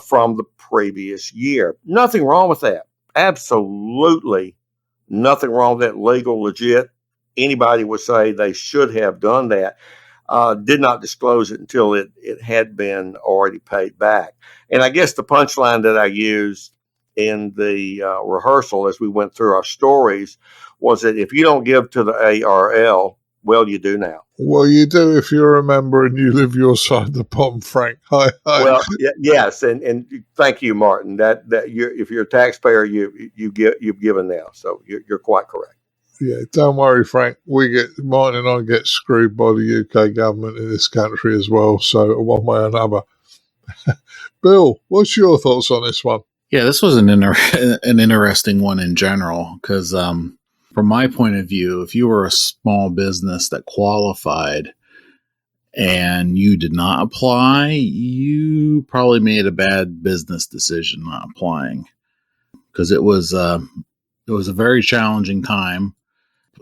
from the previous year. Nothing wrong with that. Absolutely nothing wrong with that. Legal, legit. Anybody would say they should have done that. Did not disclose it until it had been already paid back. And I guess the punchline that I used in the rehearsal as we went through our stories was that if you don't give to the ARL, well, you do now. Well, you do if you're a member and you live your side of the pond, Frank. Hi. Well, yes, and thank you, Martin. That if you're a taxpayer, you've given now, so you're quite correct. Yeah, don't worry, Frank. Martin and I get screwed by the UK government in this country as well. So one way or another. Bill, what's your thoughts on this one? Yeah, this was an interesting one in general because from my point of view, if you were a small business that qualified and you did not apply, you probably made a bad business decision not applying because it was a very challenging time.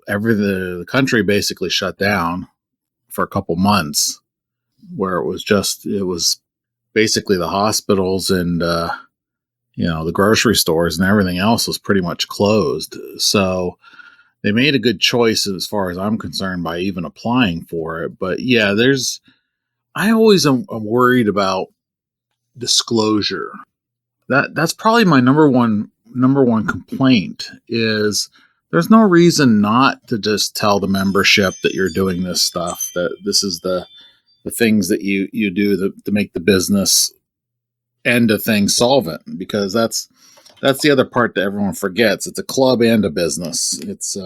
The country basically shut down for a couple months, where it was basically the hospitals and the grocery stores and everything else was pretty much closed. So they made a good choice as far as I'm concerned by even applying for it. But yeah, I always am worried about disclosure. That's probably my number one complaint is there's no reason not to just tell the membership that you're doing this stuff, that this is the things that you do to make the business end of things solvent, because that's the other part that everyone forgets. It's a club and a business. It's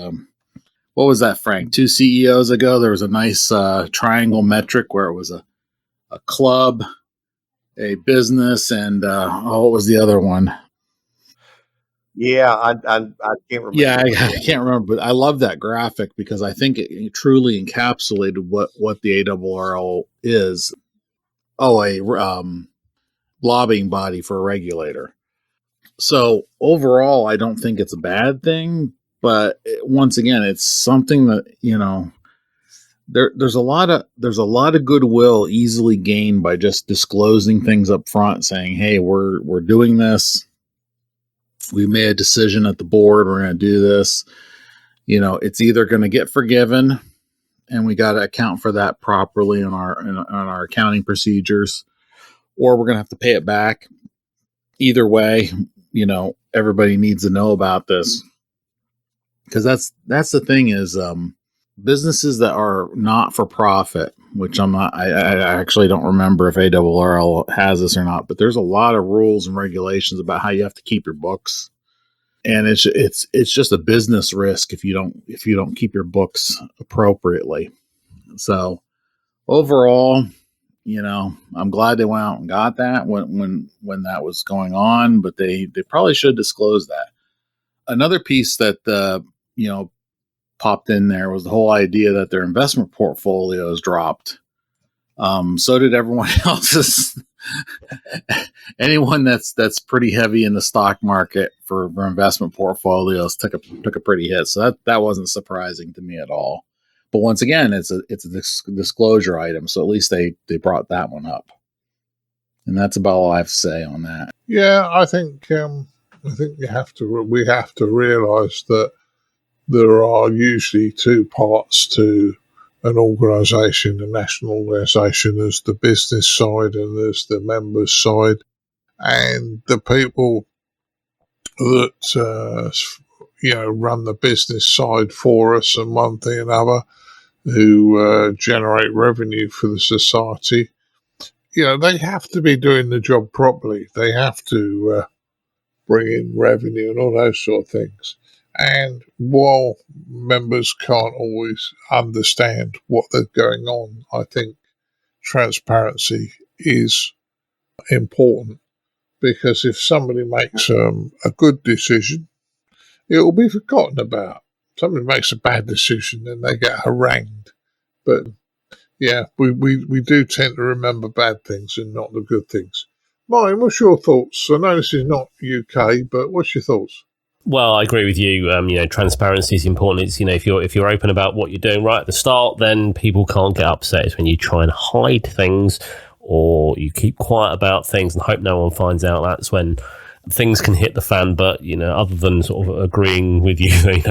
what was that, Frank? 2 CEOs ago, there was a nice triangle metric where it was a club, a business, and what was the other one? Yeah, I can't remember. Yeah, I can't remember, but I love that graphic because I think it truly encapsulated what the ARRL is. Oh, a lobbying body for a regulator. So overall, I don't think it's a bad thing, but once again, it's something that, there's a lot of goodwill easily gained by just disclosing things up front, saying, "Hey, we're doing this. We made a decision at the board. We're going to do this." It's either going to get forgiven, and we got to account for that properly in our accounting procedures, or we're going to have to pay it back. Either way, everybody needs to know about this, because that's the thing is businesses that are not for profit, which I actually don't remember if ARRL has this or not, but there's a lot of rules and regulations about how you have to keep your books, and it's just a business risk if you don't keep your books appropriately. So overall, I'm glad they went out and got that when that was going on, but they probably should disclose that. Another piece that popped in there was the whole idea that their investment portfolios dropped. So did everyone else's. Anyone that's pretty heavy in the stock market for investment portfolios took a pretty hit. So that wasn't surprising to me at all. But once again, it's a disclosure item, so at least they brought that one up, and that's about all I have to say on that. Yeah, I think we have to realise that there are usually two parts to an organisation, a national organisation. There's the business side and there's the members side, and the people that run the business side for us and one thing and another, who generate revenue for the society. They have to be doing the job properly. They have to bring in revenue and all those sort of things. And while members can't always understand what they're going on, I think transparency is important, because if somebody makes a good decision, it will be forgotten about. Somebody makes a bad decision, then they get harangued. But yeah, we do tend to remember bad things and not the good things. Martin, what's your thoughts? I know this is not UK, but what's your thoughts? Well, I agree with you. Transparency is important. It's, if you're open about what you're doing right at the start, then people can't get upset. It's when you try and hide things or you keep quiet about things and hope no one finds out, that's when things can hit the fan. But, other than sort of agreeing with you,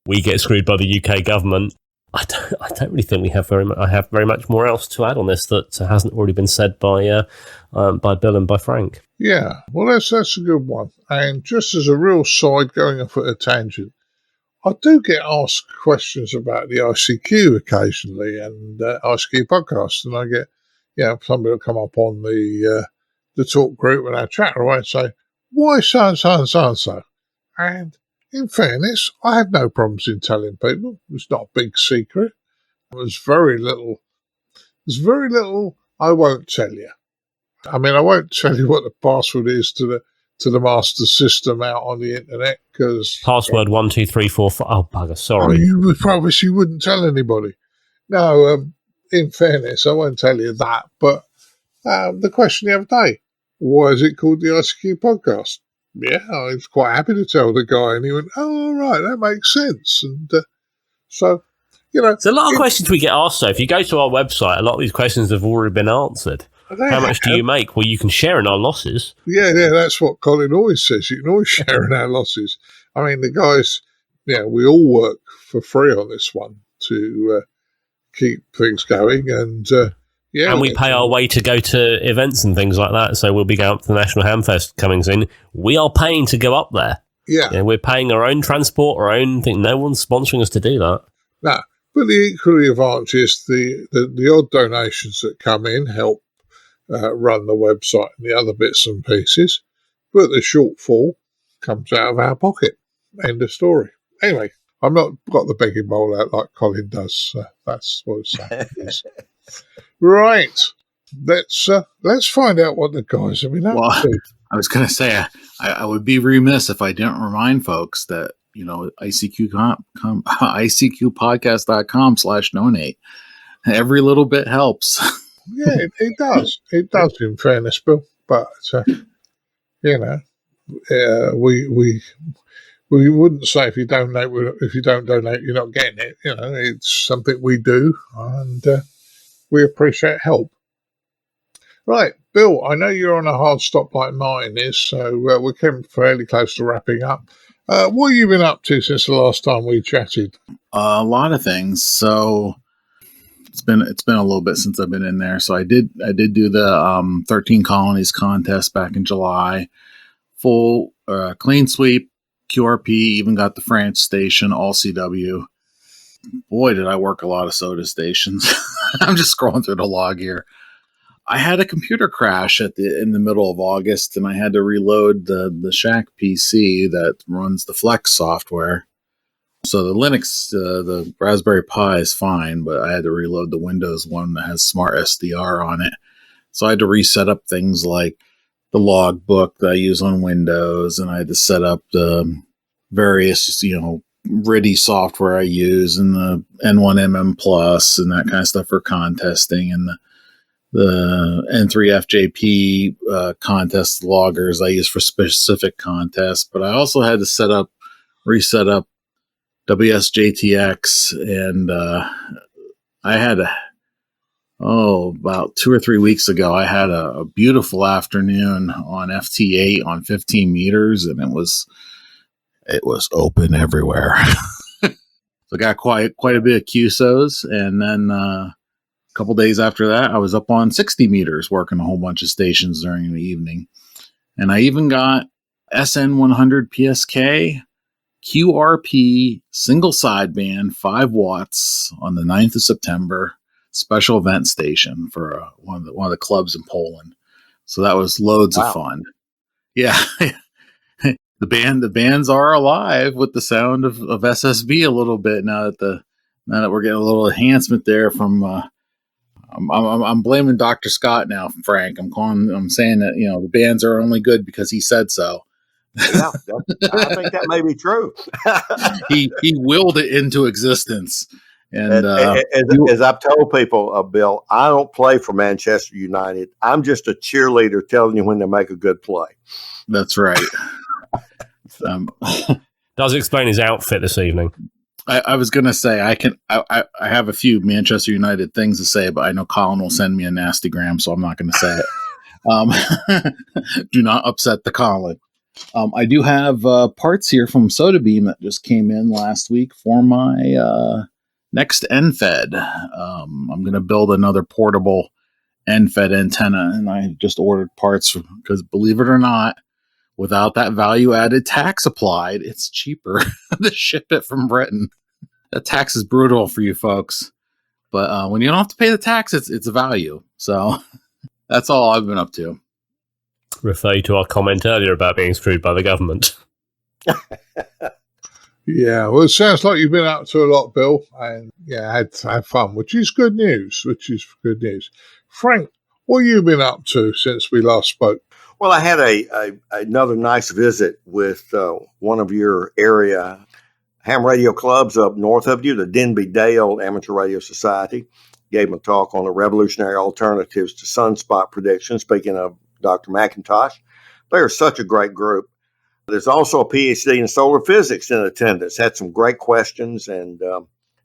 we get screwed by the UK government, I don't really think I have very much more else to add on this that hasn't already been said by Bill and by Frank. Yeah, well, that's a good one. And just as a real side, going off at a tangent, I do get asked questions about the ICQ occasionally and ICQ podcast, and I get, somebody will come up on the talk group and our chat away and say, "Why so and so and so and so?" And in fairness, I have no problems in telling people. It's not a big secret. There's very little I won't tell you. I mean, I won't tell you what the password is to the master system out on the internet, because password 12345. Oh bugger! Sorry. You would promise you wouldn't tell anybody. No, in fairness, I won't tell you that. But the question the other day, why is it called the ICQ podcast? Yeah, I was quite happy to tell the guy, and he went, "Oh, all right, that makes sense." And so, there's a lot of questions we get asked. So if you go to our website, a lot of these questions have already been answered. How much do you make? Well, you can share in our losses. Yeah, that's what Colin always says. You can always share in our losses. I mean, the guys, we all work for free on this one to keep things going, and and we pay our way to go to events and things like that. So we'll be going up to the National Hamfest coming soon. We are paying to go up there. Yeah, we're paying our own transport, our own thing. No one's sponsoring us to do that. No, but the equally advantage is the odd donations that come in help run the website and the other bits and pieces, but the shortfall comes out of our pocket. End of story. Anyway, I've not got the begging bowl out like Colin does. So that's what it's saying. Right, let's find out what the guys have been up to. I was going to say I would be remiss if I didn't remind folks that ICQpodcast.com/donate. Every little bit helps. Yeah, it does. It does, in fairness, Bill. But we wouldn't say if you don't donate, you're not getting it. It's something we do, and we appreciate help. Right, Bill. I know you're on a hard stop like mine is, so we're getting fairly close to wrapping up. What have you been up to since the last time we chatted? A lot of things. So. It's been a little bit since I've been in there. So I did do the 13 colonies contest back in July. Full clean sweep, QRP, even got the France station, all CW. Boy, did I work a lot of soda stations. I'm just scrolling through the log here. I had a computer crash in the middle of August, and I had to reload the Shack PC that runs the Flex software. So the Linux, the Raspberry Pi is fine, but I had to reload the Windows one that has Smart SDR on it. So I had to reset up things like the logbook that I use on Windows, and I had to set up the various, RIDI software I use, and the M1MRB Plus and that kind of stuff for contesting, and the N3FJP contest loggers I use for specific contests. But I also had to reset up WSJTX, and I had about 2 or 3 weeks ago, I had a beautiful afternoon on FT8 on 15 meters, and it was open everywhere. So I got quite a bit of QSOs, and then a couple days after that, I was up on 60 meters working a whole bunch of stations during the evening, and I even got SN100 PSK QRP single sideband 5 watts on the 9th of September special event station for one of the clubs in Poland. So that was loads of fun. Yeah. The bands are alive with the sound of SSB a little bit now that we're getting a little enhancement there from. I'm blaming Dr. Scott now, Frank. I'm saying that the bands are only good because he said so. Yeah, I think that may be true. he willed it into existence. And as I've told people, Bill, I don't play for Manchester United. I'm just a cheerleader telling you when to make a good play. That's right. Does explain his outfit this evening. I was going to say I have a few Manchester United things to say, but I know Colin will send me a nastygram, so I'm not going to say it. Do not upset the Colin. I do have parts here from SodaBeam that just came in last week for my next NFED. I'm going to build another portable NFED antenna, and I just ordered parts because, believe it or not, without that value-added tax applied, it's cheaper to ship it from Britain. That tax is brutal for you folks. But when you don't have to pay the tax, it's a value. So that's all I've been up to. Refer you to our comment earlier about being screwed by the government. Yeah, well, it sounds like you've been up to a lot, Bill, and had fun, which is good news. Frank, what have you been up to since we last spoke? Well, I had another nice visit with one of your area ham radio clubs up north of you, the Denby Dale Amateur Radio Society. Gave them a talk on the revolutionary alternatives to sunspot prediction, speaking of Dr. McIntosh. They are such a great group. There's also a PhD in solar physics in attendance. Had some great questions and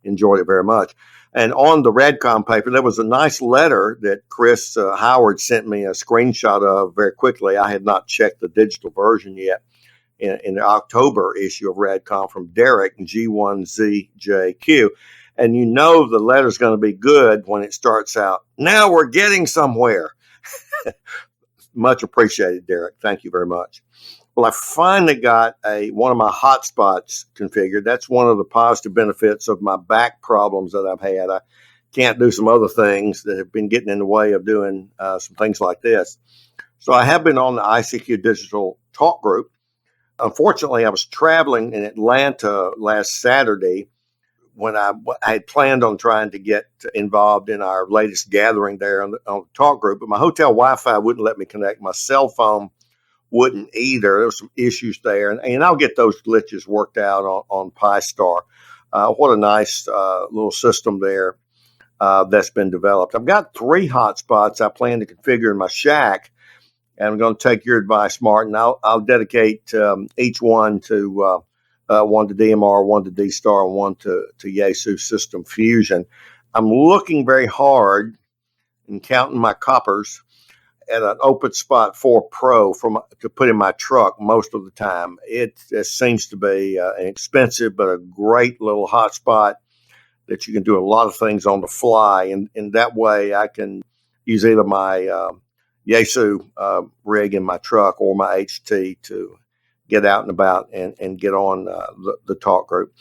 enjoyed it very much. And on the Redcom paper, there was a nice letter that Chris Howard sent me a screenshot of very quickly. I had not checked the digital version yet in the October issue of Redcom from Derek G1ZJQ. And the letter's going to be good when it starts out, "Now we're getting somewhere." Much appreciated, Derek. Thank you very much. Well, I finally got one of my hotspots configured. That's one of the positive benefits of my back problems that I've had. I can't do some other things that have been getting in the way of doing some things like this. So I have been on the ICQ Digital Talk Group. Unfortunately, I was traveling in Atlanta last Saturday when I had planned on trying to get involved in our latest gathering there on the talk group, but my hotel Wi-Fi wouldn't let me connect. My cell phone wouldn't either. There were some issues there, and I'll get those glitches worked out on Pi-Star. What a nice little system there that's been developed. I've got 3 hotspots I plan to configure in my shack, and I'm going to take your advice, Martin. I'll dedicate each one to one to DMR, one to D-Star, and one to Yaesu System Fusion. I'm looking very hard and counting my coppers at an OpenSpot 4 Pro to put in my truck most of the time. It seems to be an expensive but a great little hotspot that you can do a lot of things on the fly. And that way I can use either my Yaesu rig in my truck or my HT to get out and about and get on the talk group.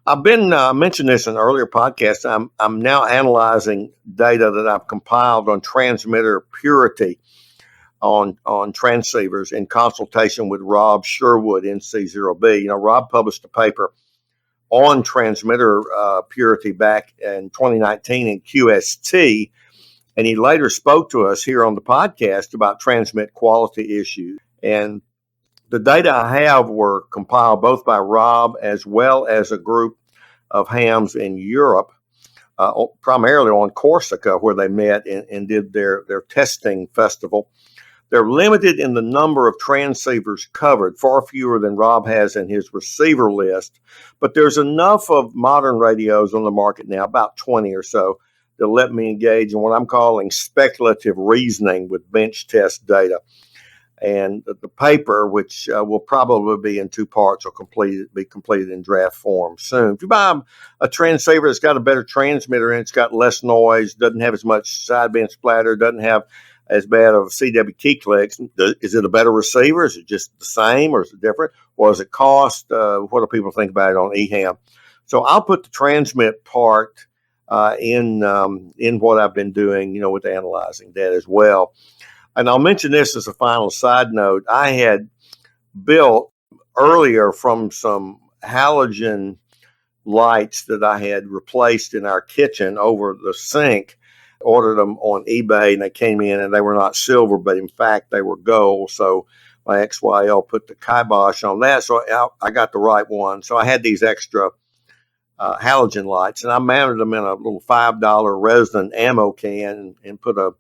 I've been mentioned this in earlier podcasts. I'm now analyzing data that I've compiled on transmitter purity on transceivers in consultation with Rob Sherwood, NC0B. Rob published a paper on transmitter purity back in 2019 in QST, and he later spoke to us here on the podcast about transmit quality issues. And the data I have were compiled both by Rob as well as a group of hams in Europe, primarily on Corsica, where they met and did their testing festival. They're limited in the number of transceivers covered, far fewer than Rob has in his receiver list, but there's enough of modern radios on the market now, about 20 or so, that let me engage in what I'm calling speculative reasoning with bench test data. And the paper, which will probably be in 2 parts, will be completed in draft form soon. If you buy a transceiver that's got a better transmitter and it's got less noise, doesn't have as much sideband splatter, doesn't have as bad of CWT clicks, is it a better receiver? Is it just the same, or is it different? Or does it cost? What do people think about it on eHam? So I'll put the transmit part in what I've been doing, with analyzing that as well. And I'll mention this as a final side note. I had built earlier from some halogen lights that I had replaced in our kitchen over the sink. Ordered them on eBay, and they came in, and they were not silver, but in fact they were gold. So my XYL put the kibosh on that, so I got the right one. So I had these extra halogen lights, and I mounted them in a little $5 resin ammo can and put a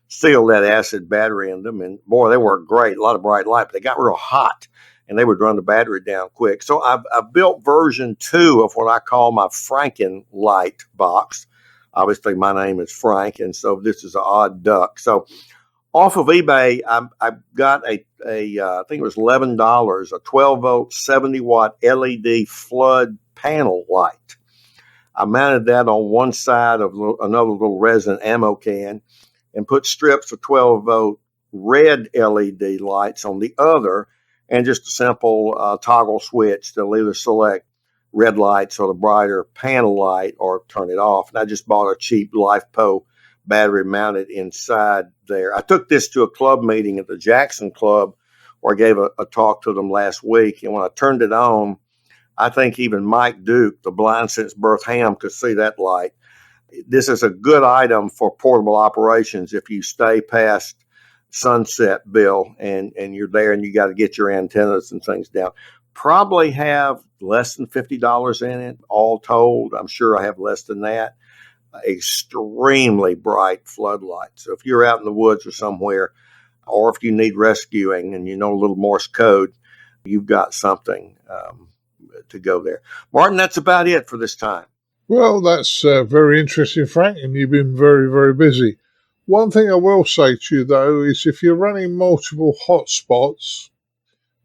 steel lead acid battery in them. And boy, they worked great. A lot of bright light, but they got real hot, and they would run the battery down quick. So I've built version 2 of what I call my Franken light box. Obviously, my name is Frank, and so this is an odd duck. So off of eBay, I got I think it was $11, a 12-volt, 70-watt LED flood panel light. I mounted that on one side of another little resin ammo can and put strips of 12-volt red LED lights on the other, and just a simple toggle switch to either select red lights or the brighter panel light or turn it off. And I just bought a cheap LiFePo battery mounted inside there. I took this to a club meeting at the Jackson Club where I gave a talk to them last week. And when I turned it on, I think even Mike Duke, the blind since birth ham, could see that light. This is a good item for portable operations if you stay past sunset, Bill, and you're there and you got to get your antennas and things down. Probably have less than $50 in it, all told. I'm sure I have less than that. Extremely bright floodlights. So if you're out in the woods or somewhere, or if you need rescuing and you know a little Morse code, you've got something to go there. Martin, that's about it for this time. Well, that's very interesting, Frank, and you've been very, very busy. One thing I will say to you, though, is if you're running multiple hotspots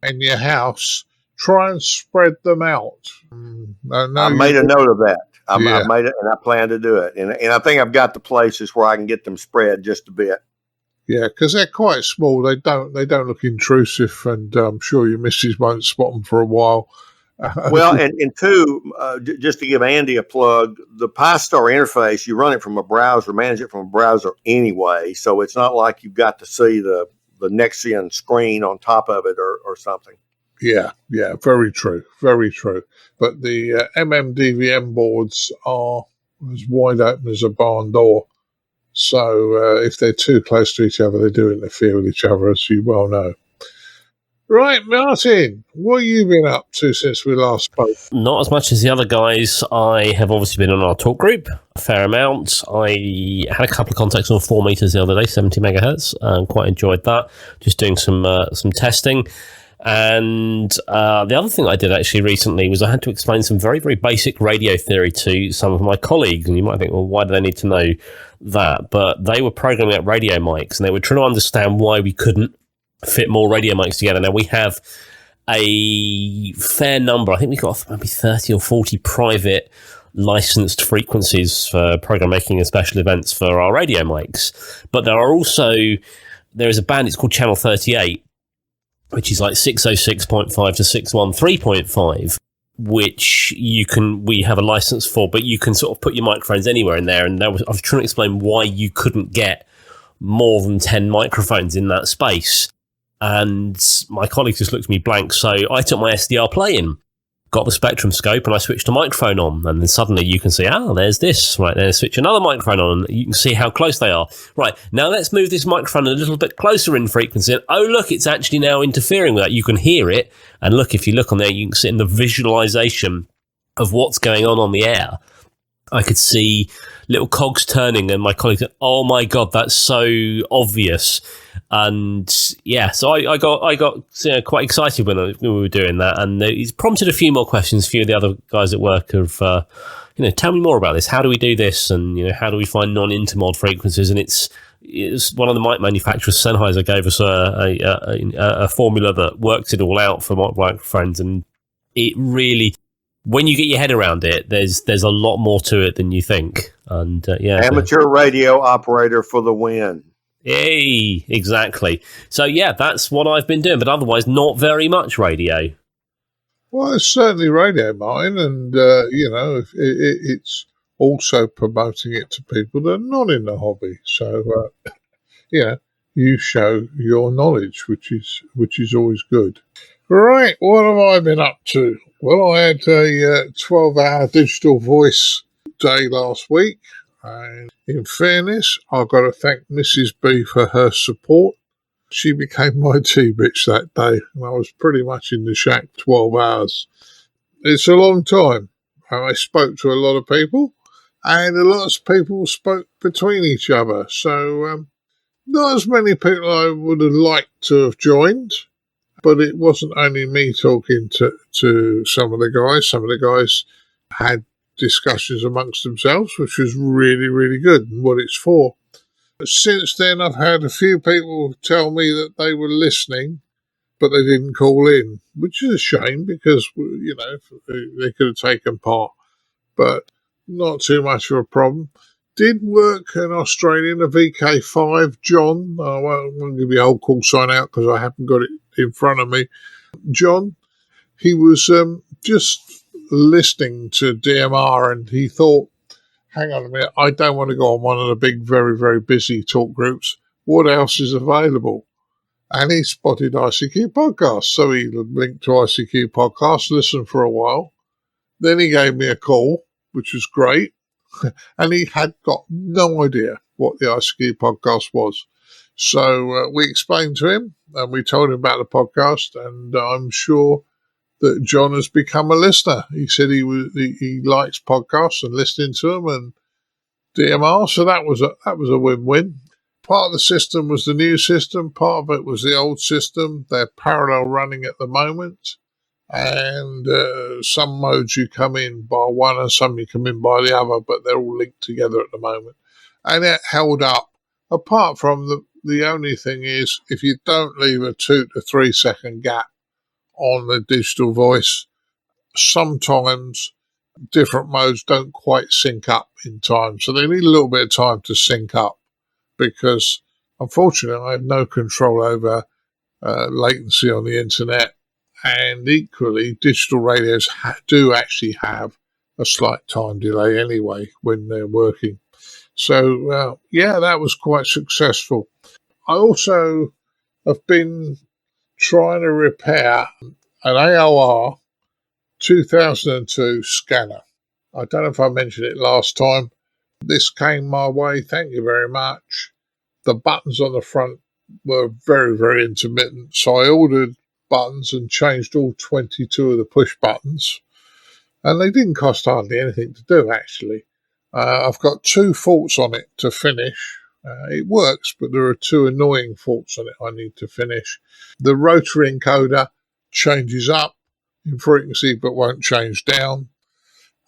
in your house, try and spread them out. I made a note of that. I made it, and I plan to do it. And I think I've got the places where I can get them spread just a bit. Yeah, because they're quite small. They don't look intrusive, and I'm sure your missus won't spot them for a while. Well, and two, just to give Andy a plug, the Pi-Star interface, you run it from a browser, manage it from a browser anyway. So it's not like you've got to see the Nexian screen on top of it or something. Yeah, very true, very true. But the MMDVM boards are as wide open as a barn door. So if they're too close to each other, they do interfere with each other, as you well know. Right, Martin, what have you been up to since we last spoke? Not as much as the other guys. I have obviously been on our talk group a fair amount. I had a couple of contacts on 4 meters the other day, 70 megahertz, and quite enjoyed that. Just doing some testing. And the other thing I did actually recently was I had to explain some very, very basic radio theory to some of my colleagues. And you might think, well, why do they need to know that? But they were programming up radio mics, and they were trying to understand why we couldn't fit more radio mics together. Now, we have a fair number. I think we've got maybe 30 or 40 private licensed frequencies for program making and special events for our radio mics. But there is a band, it's called Channel 38, which is like 606.5 to 613.5, which we have a license for, but you can sort of put your microphones anywhere in there. And I was trying to explain why you couldn't get more than 10 microphones in that space. And my colleague just looked at me blank. So I took my SDR play in, got the spectrum scope, and I switched the microphone on. And then suddenly you can see, there's this. Right, then switch another microphone on, and you can see how close they are. Right, now let's move this microphone a little bit closer in frequency. And oh, look, it's actually now interfering with that. You can hear it. And look, if you look on there, you can see in the visualization of what's going on the air. I could see little cogs turning, and my colleague said, "Oh my god, that's so obvious!" And yeah, so I got quite excited when we were doing that, and it's prompted a few more questions. A few of the other guys at work have, tell me more about this. How do we do this? And how do we find non-intermod frequencies? And it's one of the mic manufacturers, Sennheiser, gave us a formula that works it all out for microphones, and it really, when you get your head around it, there's a lot more to it than you think. And amateur radio operator for the win. Hey, exactly. So yeah, that's what I've been doing, but otherwise not very much radio. Well, it's certainly radio, Martin, and it's also promoting it to people that are not in the hobby. So you show your knowledge, which is always good. Right, what have I been up to? Well, I had a 12-hour digital voice day last week. And in fairness, I've got to thank Mrs. B for her support. She became my tea bitch that day, and I was pretty much in the shack 12 hours. It's a long time. I spoke to a lot of people, and a lot of people spoke between each other. So, not as many people I would have liked to have joined, but it wasn't only me talking to some of the guys. Some of the guys had discussions amongst themselves, which was really, really good and what it's for. Since then, I've had a few people tell me that they were listening, but they didn't call in, which is a shame because, you know, they could have taken part, but not too much of a problem. Did work an Australian, a VK5, John. I won't give you a whole call sign out because I haven't got it in front of me. John, he was just listening to DMR and he thought, hang on a minute, I don't want to go on one of the big, very, very busy talk groups. What else is available? And he spotted ICQ podcasts. So he linked to ICQ podcasts, listened for a while. Then he gave me a call, which was great. And he had got no idea what the ICQ podcast was. So we explained to him and we told him about the podcast. And I'm sure that John has become a listener. He said he likes podcasts and listening to them and DMR. So that was a win-win. Part of the system was the new system. Part of it was the old system. They're parallel running at the moment. And some modes you come in by one and some you come in by the other, but they're all linked together at the moment. And it held up. Apart from the only thing is, if you don't leave a 2 to 3 second gap on the digital voice, sometimes different modes don't quite sync up in time. So they need a little bit of time to sync up because, unfortunately, I have no control over latency on the internet. And equally, digital radios do actually have a slight time delay anyway when they're working. So, yeah, that was quite successful. I also have been trying to repair an AOR 2002 scanner. I don't know if I mentioned it last time. This came my way. Thank you very much. The buttons on the front were very, very intermittent. So I ordered buttons and changed all 22 of the push buttons. And they didn't cost hardly anything to do, actually. I've got 2 faults on it to finish. It works, but there are 2 annoying faults on it I need to finish. The rotary encoder changes up in frequency but won't change down.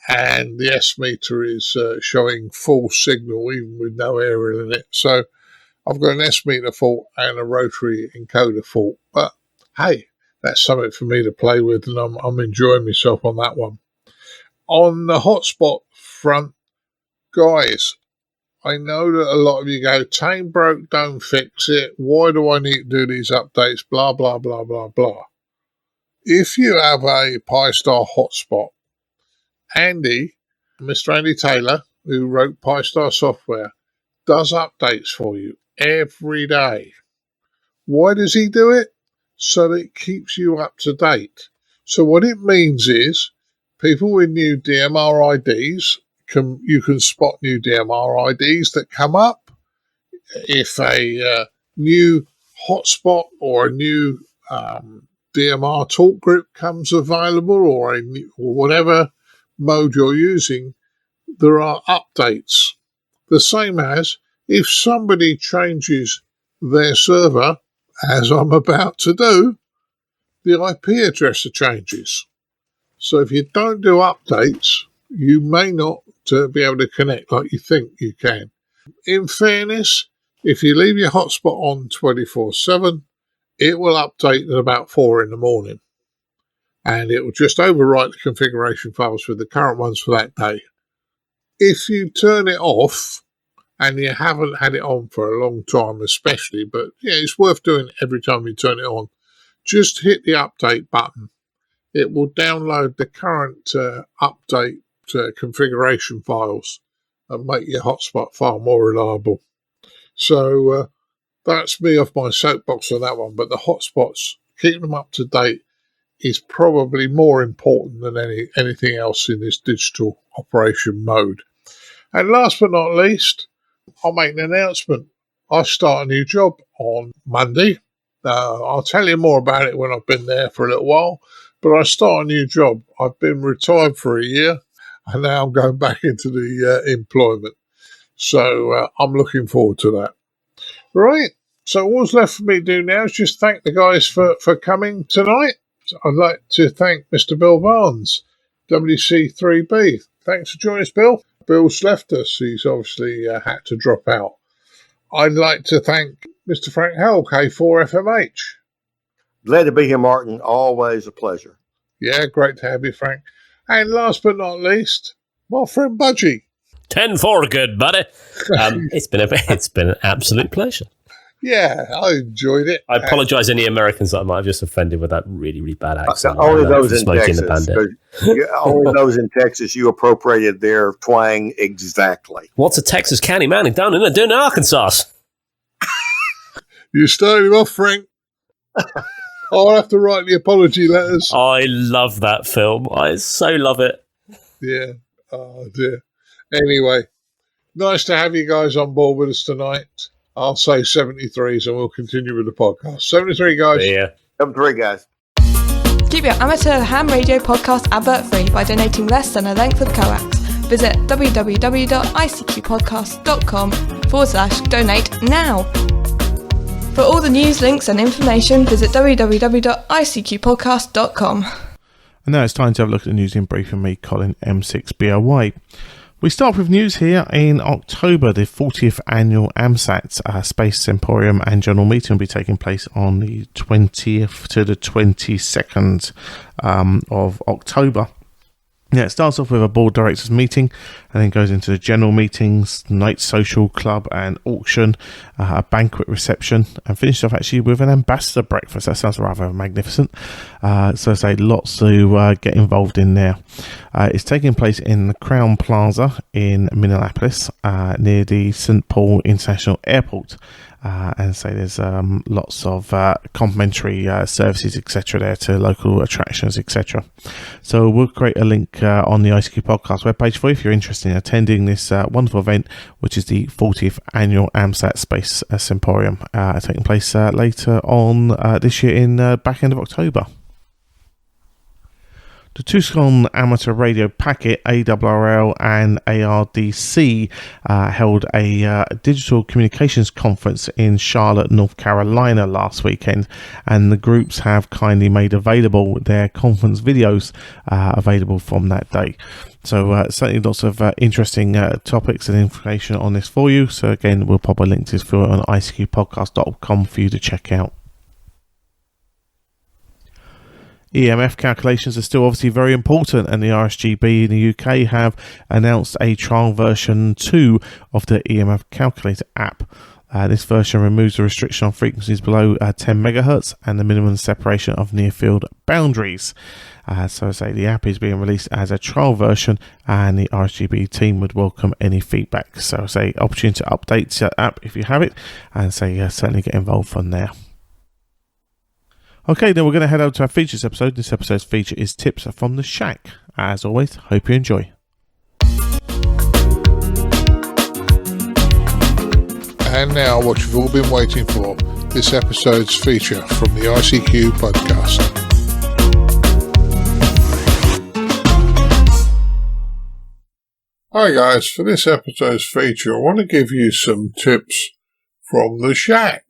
And the S meter is showing full signal even with no aerial in it. So I've got an S meter fault and a rotary encoder fault. But hey, that's something for me to play with, and I'm enjoying myself on that one. On the hotspot front, guys, I know that a lot of you go, Tame broke, don't fix it. Why do I need to do these updates? Blah, blah, blah, blah, blah. If you have a Pi-Star hotspot, Mr. Andy Taylor, who wrote Pi-Star software, does updates for you every day. Why does he do it? So that it keeps you up to date. So what it means is people with new DMR IDs, you can spot new DMR IDs that come up. If a new hotspot or a new DMR talk group comes available or whatever mode you're using, there are updates. The same as if somebody changes their server, as I'm about to do, the IP address changes. So if you don't do updates, you may not be able to connect like you think you can. In fairness, if you leave your hotspot on 24/7, it will update at about 4 in the morning. And it will just overwrite the configuration files with the current ones for that day. If you turn it off, and you haven't had it on for a long time especially, but yeah, it's worth doing every time you turn it on. Just hit the update button. It will download the current update configuration files and make your hotspot far more reliable. So that's me off my soapbox on that one. But the hotspots, keeping them up to date is probably more important than anything else in this digital operation mode. And last but not least, I'll make an announcement. I start a new job on Monday. I'll tell you more about it when I've been there for a little while, but I start a new job. I've been retired for a year, and now I'm going back into the employment. So I'm looking forward to that. Right, so what's left for me to do now is just thank the guys for coming tonight. I'd like to thank Mr. Bill Barnes, WC3B. Thanks for joining us, Bill. Bill's left us. He's obviously had to drop out. I'd like to thank Mr. Frank Howell, K4FMH. Glad to be here, Martin. Always a pleasure. Yeah, great to have you, Frank. And last but not least, my friend Budgie. 10-4, good buddy. It's been an absolute pleasure. Yeah, I enjoyed it. I apologise to any Americans that I might have just offended with that really, really bad accent. Only those in Texas. Only those in Texas. You appropriated their twang exactly. What's a Texas county man down in Arkansas? You started him off, Frank. I'll have to write the apology letters. I love that film. I so love it. Yeah. Oh, dear. Anyway, nice to have you guys on board with us tonight. I'll say 73s and we'll continue with the podcast. 73, guys. Yeah. 73, guys. Keep your amateur ham radio podcast advert free by donating less than a length of coax. Visit www.icqpodcast.com/donate now. For all the news, links and information, visit www.icqpodcast.com. And now it's time to have a look at the news in brief from me, Colin M6BOY. We start with news here in October. The 40th annual AMSAT Space Symposium and General Meeting will be taking place on the 20th to the 22nd of October. Yeah, it starts off with a board directors meeting and then goes into the general meetings, night social club and auction, a banquet reception, and finishes off actually with an ambassador breakfast. That sounds rather magnificent. So I say lots to get involved in there. It's taking place in the Crown Plaza in Minneapolis near the St. Paul International Airport. And say there's lots of complimentary services, etc. there to local attractions, etc. So we'll create a link on the ICQ podcast webpage for you if you're interested in attending this wonderful event, which is the 40th annual AMSAT Space Symposium, taking place later on this year in back end of October. The Tucson Amateur Radio Packet, ARRL and ARDC held a digital communications conference in Charlotte, North Carolina last weekend, and the groups have kindly made available their conference videos available from that day. So certainly lots of interesting topics and information on this for you. So again, we'll pop a link to this for on icqpodcast.com for you to check out. Emf calculations are still obviously very important, and the RSGB in the UK have announced a trial version 2 of the EMF calculator app. This version removes the restriction on frequencies below 10 MHz and the minimum separation of near-field boundaries. So I say the app is being released as a trial version, and the RSGB team would welcome any feedback. So I say opportunity to update the app if you have it, and say certainly get involved from there. Okay, then we're going to head over to our features episode. This episode's feature is Tips from the Shack. As always, hope you enjoy. And now what you've all been waiting for, this episode's feature from the ICQ podcast. Hi guys, for this episode's feature I want to give you some tips from the Shack.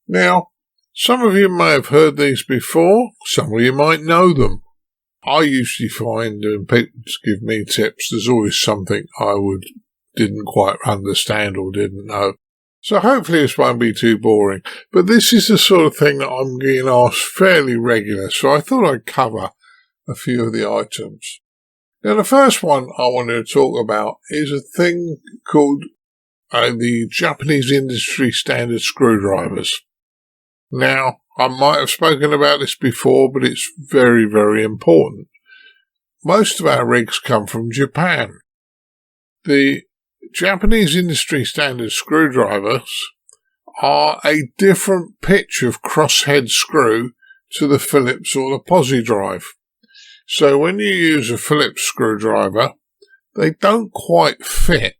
Now, some of you may have heard these before, some of you might know them. I usually find when people give me tips, there's always something I didn't quite understand or didn't know. So hopefully this won't be too boring. But this is the sort of thing that I'm getting asked fairly regular, so I thought I'd cover a few of the items. Now the first one I wanted to talk about is a thing called the Japanese industry standard screwdrivers. Now, I might have spoken about this before, but it's very, very important. Most of our rigs come from Japan. The Japanese industry standard screwdrivers are a different pitch of crosshead screw to the Phillips or the posi drive. So when you use a Phillips screwdriver, they don't quite fit.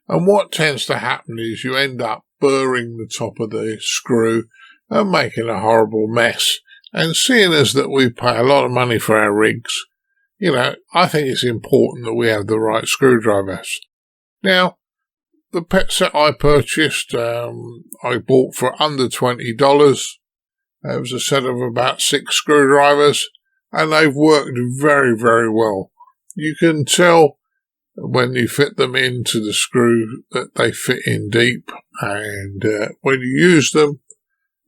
And what tends to happen is you end up burring the top of the screw and making a horrible mess. And seeing as that we pay a lot of money for our rigs, I think it's important that we have the right screwdrivers. Now, the pet set I purchased, I bought for under $20. It was a set of about 6 screwdrivers, and they've worked very, very well. You can tell when you fit them into the screw that they fit in deep, and when you use them,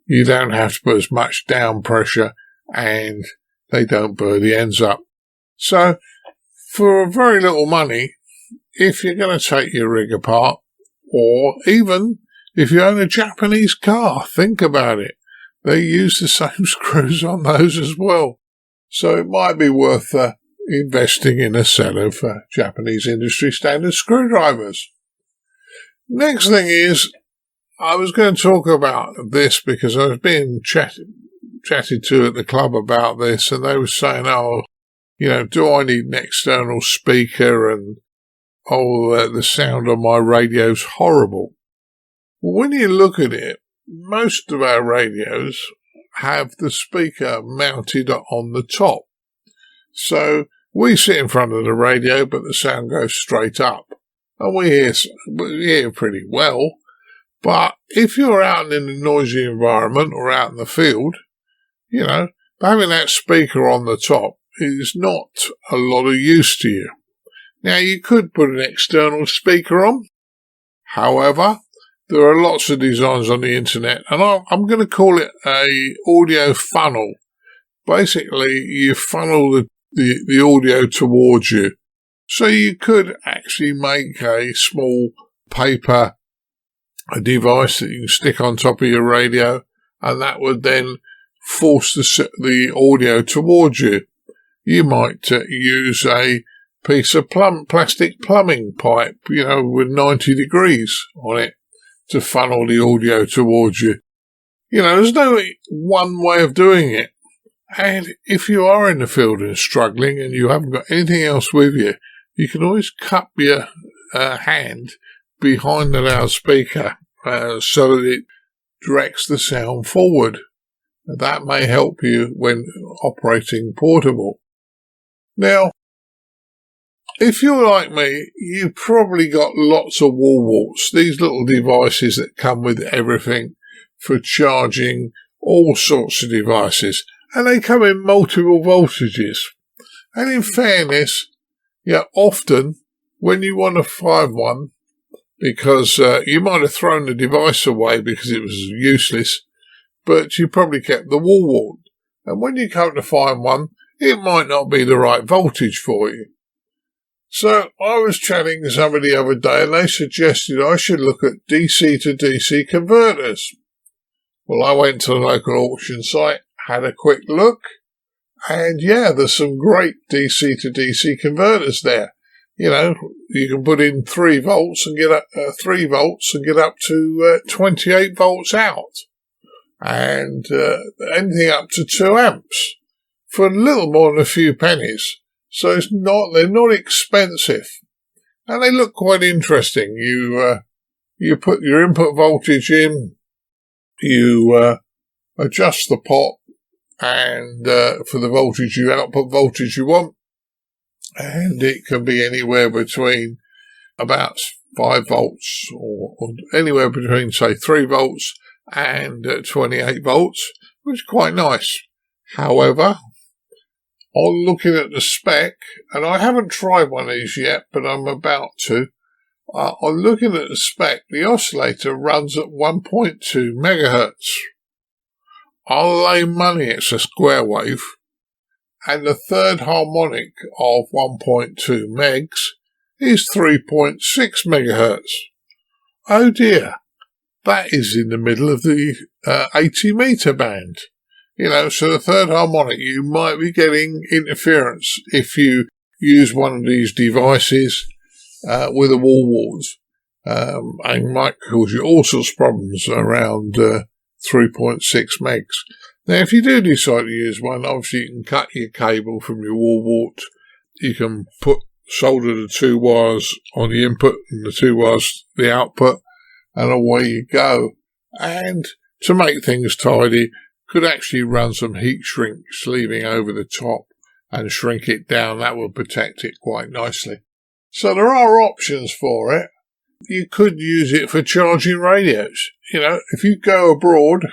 you don't have to put as much down pressure, and they don't burr the ends up. So, for very little money, if you're going to take your rig apart, or even if you own a Japanese car, think about it. They use the same screws on those as well. So it might be worth investing in a set of Japanese industry standard screwdrivers. Next thing is, I was going to talk about this because I was being chatted to at the club about this, and they were saying, do I need an external speaker, and the sound on my radio's horrible. Well, when you look at it, most of our radios have the speaker mounted on the top. So we sit in front of the radio, but the sound goes straight up. And we hear pretty well. But if you're out in a noisy environment or out in the field, having that speaker on the top is not a lot of use to you. Now, you could put an external speaker on. However, there are lots of designs on the internet, and I'm going to call it a audio funnel. Basically, you funnel the audio towards you. So you could actually make a small paper device that you can stick on top of your radio, and that would then force the audio towards you. You might use a piece of plastic plumbing pipe, with 90 degrees on it to funnel the audio towards you. There's no one way of doing it. And if you are in the field and struggling and you haven't got anything else with you, you can always cup your hand behind the loudspeaker so that it directs the sound forward. That may help you when operating portable. Now, if you're like me, you've probably got lots of wall warts, these little devices that come with everything for charging all sorts of devices, and they come in multiple voltages. And in fairness, often when you want to find one, because you might have thrown the device away because it was useless, but you probably kept the wall wart. And when you come to find one, it might not be the right voltage for you. So I was chatting to somebody the other day, and they suggested I should look at DC to DC converters. Well, I went to the local auction site, had a quick look, and there's some great DC to DC converters there. You can put in 3 volts and get up 3 volts and get up to 28 volts out, and anything up to 2 amps for a little more than a few pennies. So they're not expensive, and they look quite interesting. You put your input voltage in, you adjust the pot, and for the output voltage you want, and it can be anywhere between about 5 volts or anywhere between, say, 3 volts and 28 volts, which is quite nice. However, on looking at the spec, and I haven't tried one of these yet, but I'm about to, on looking at the spec, the oscillator runs at 1.2 megahertz. I'll lay money it's a square wave, and the third harmonic of 1.2 megs is 3.6 megahertz. Oh dear, that is in the middle of the 80 meter band. So the third harmonic, you might be getting interference if you use one of these devices with a wall wart, and might cause you all sorts of problems around 3.6 megs. Now, if you do decide to use one, obviously you can cut your cable from your wall wart. You can solder the 2 wires on the input and the 2 wires the output, and away you go. And to make things tidy, could actually run some heat shrink sleeving over the top and shrink it down. That will protect it quite nicely. So there are options for it. You could use it for charging radios. If you go abroad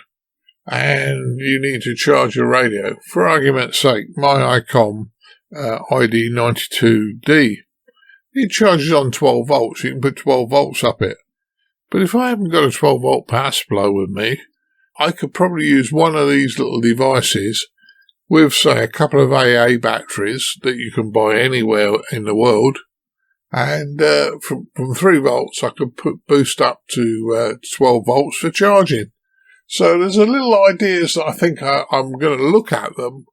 and you need to charge your radio, for argument's sake, my ICOM ID92D, it charges on 12 volts. You can put 12 volts up it. But if I haven't got a 12 volt power supply with me, I could probably use one of these little devices with, say, a couple of AA batteries that you can buy anywhere in the world. And from 3 volts, I could boost up to 12 volts for charging. So there's a little ideas that I think I'm going to look at them.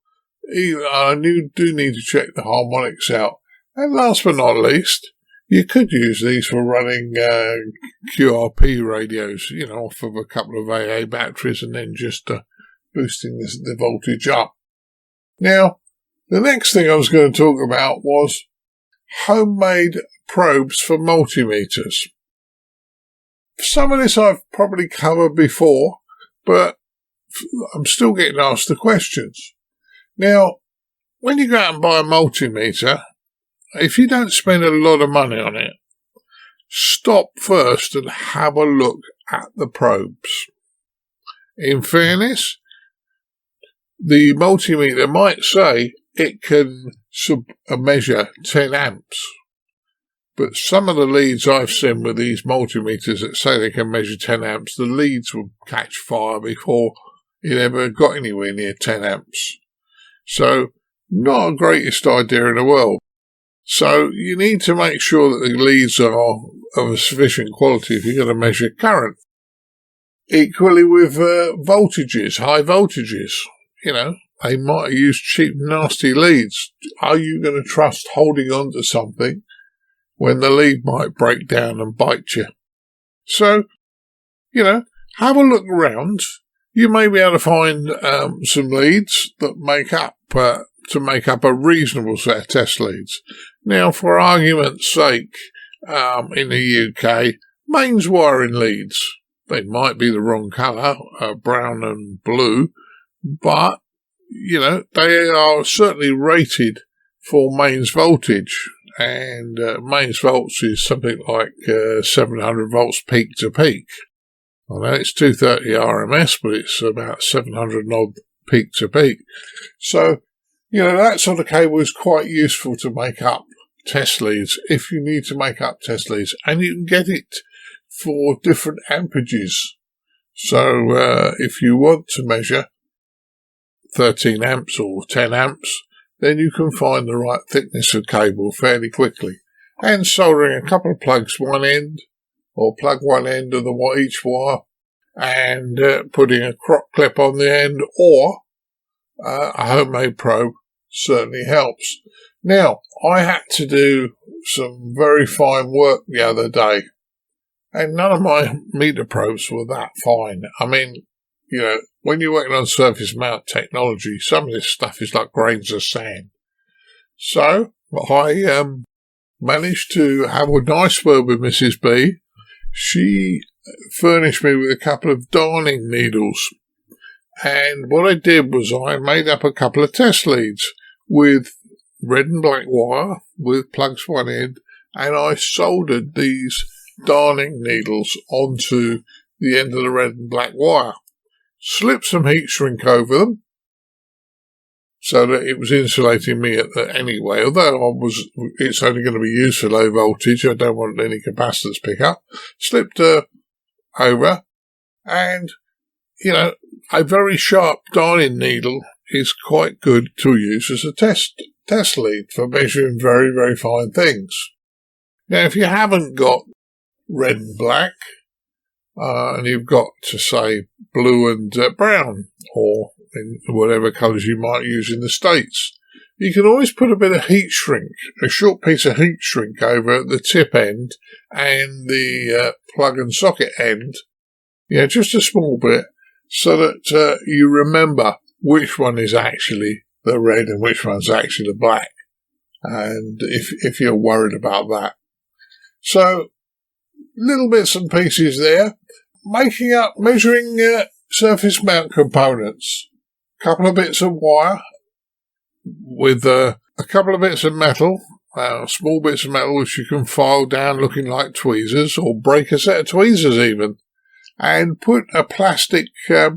I do need to check the harmonics out. And last but not least, you could use these for running QRP radios, off of a couple of AA batteries and then just boosting the voltage up. Now, the next thing I was going to talk about was homemade probes for multimeters. Some of this I've probably covered before, but I'm still getting asked the questions. Now, when you go out and buy a multimeter, if you don't spend a lot of money on it, stop first and have a look at the probes. In fairness, the multimeter might say it can measure 10 amps, but some of the leads I've seen with these multimeters that say they can measure 10 amps, the leads will catch fire before it ever got anywhere near 10 amps. So, not the greatest idea in the world. So, you need to make sure that the leads are of a sufficient quality if you're going to measure current. Equally with voltages, high voltages. They might use cheap, nasty leads. Are you going to trust holding on to something when the lead might break down and bite you? So, have a look around. You may be able to find some leads that make up a reasonable set of test leads. Now, for argument's sake, in the UK, mains wiring leads, they might be the wrong colour, brown and blue, but, they are certainly rated for mains voltage, and mains volts is something like 700 volts peak to peak. I know it's 230 RMS, but it's about 700 odd peak to peak. So, that sort of cable is quite useful to make up test leads if you need to make up test leads, and you can get it for different amperages. So, if you want to measure 13 amps or 10 amps, then you can find the right thickness of cable fairly quickly. And soldering a couple of plugs one end, or plug one end of each wire, and putting a crop clip on the end, or a homemade probe certainly helps. Now, I had to do some very fine work the other day, and none of my meter probes were that fine. I mean, when you're working on surface mount technology, some of this stuff is like grains of sand. So, I managed to have a nice word with Mrs. B. She furnished me with a couple of darning needles. And what I did was I made up a couple of test leads with red and black wire with plugs one end, and I soldered these darning needles onto the end of the red and black wire. Slipped some heat shrink over them so that it was insulating me anyway, although it's only going to be used for low voltage. I don't want any capacitors pick up. Slipped over, and a very sharp darning needle is quite good to use as a test lead for measuring very, very fine things. Now, if you haven't got red and black, and you've got to say blue and brown, or in whatever colours you might use in the States, you can always put a bit of heat shrink, a short piece of heat shrink over the tip end and the plug and socket end, just a small bit, so that you remember which one is actually the red and which one's actually the black. And if you're worried about that. So, little bits and pieces there. Measuring surface mount components. Couple of bits of wire with a couple of bits of metal, small bits of metal which you can file down looking like tweezers, or break a set of tweezers even, and put a plastic, get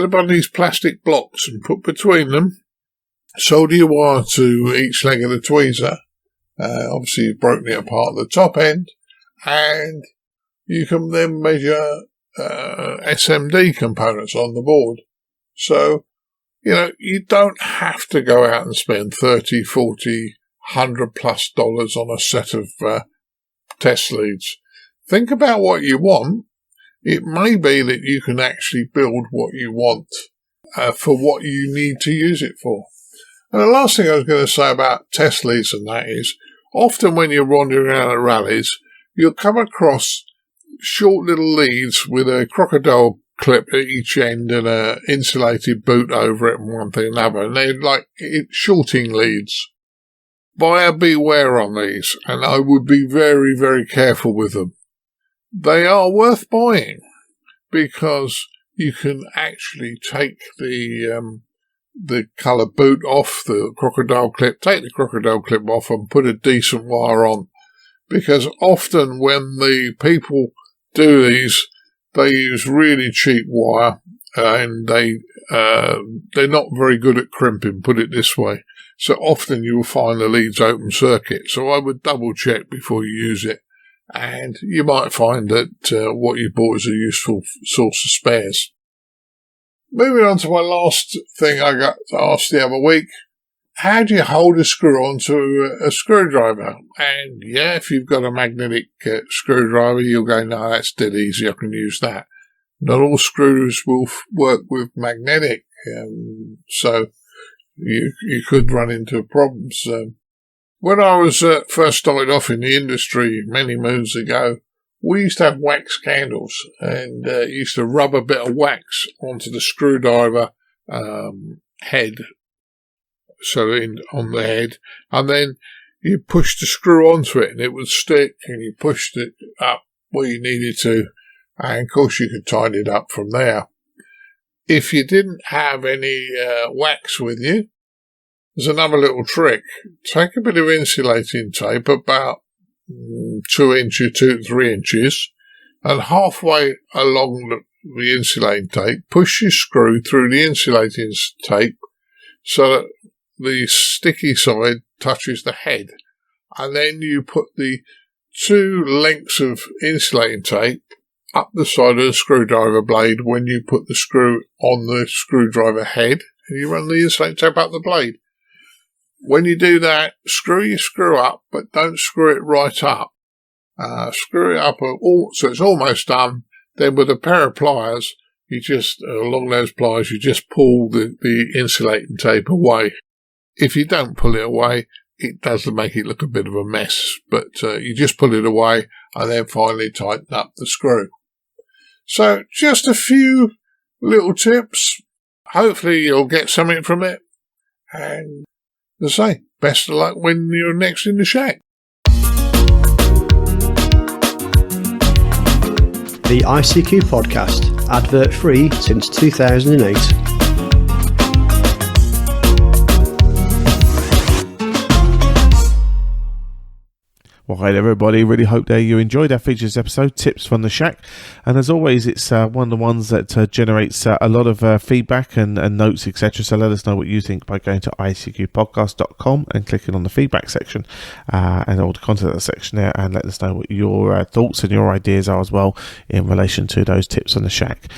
a bunch of these plastic blocks and put between them, solder your wire to each leg of the tweezer. Obviously you've broken it apart at the top end, and you can then measure SMD components on the board. So, you don't have to go out and spend $30, $40, $100+ on a set of test leads. Think about what you want. It may be that you can actually build what you want for what you need to use it for. And the last thing I was going to say about test leads and that is, often when you're wandering around at rallies, you'll come across short little leads with a crocodile clip at each end and a insulated boot over it and one thing and another. And they're like shorting leads. Buyer beware on these, and I would be very, very careful with them. They are worth buying because you can actually take the colour boot off the crocodile clip, take the crocodile clip off and put a decent wire on. Because often when the people do these, they use really cheap wire, and they're not very good at crimping, put it this way. So often you will find the leads open circuit. So I would double check before you use it. And you might find that what you bought is a useful source of spares. Moving on to my last thing I got asked the other week. How do you hold a screw onto a screwdriver? And yeah, if you've got a magnetic screwdriver, you'll go, no, that's dead easy, I can use that. Not all screws will work with magnetic, so you could run into problems. When I was first started off in the industry many moons ago, we used to have wax candles, and used to rub a bit of wax onto the screwdriver head, so on the head, and then you pushed the screw onto it and it would stick, and you pushed it up where you needed to, and of course you could tighten it up from there. If you didn't have any wax with you, there's another little trick. Take a bit of insulating tape, about 2 inches, 2 to 3 inches, and halfway along the insulating tape, push your screw through the insulating tape so that the sticky side touches the head, and then you put the 2 lengths of insulating tape up the side of the screwdriver blade when you put the screw on the screwdriver head, and you run the insulating tape up the blade. When you do that, screw your screw up, but don't screw it right up. Screw it up so it's almost done. Then with a pair of pliers, you just, along those pliers, you just pull the insulating tape away. If you don't pull it away, it does make it look a bit of a mess, but you just pull it away and then finally tighten up the screw. So just a few little tips. Hopefully you'll get something from it. And as I say, best of luck when you're next in the shack. The ICQ podcast, advert free since 2008. Well, hi everybody, really hope that you enjoyed our features episode, Tips from the Shack. And as always, it's one of the ones that generates a lot of feedback and notes, etc. So let us know what you think by going to icqpodcast.com and clicking on the feedback section and all the content of the section there, and let us know what your thoughts and your ideas are as well in relation to those tips on the Shack.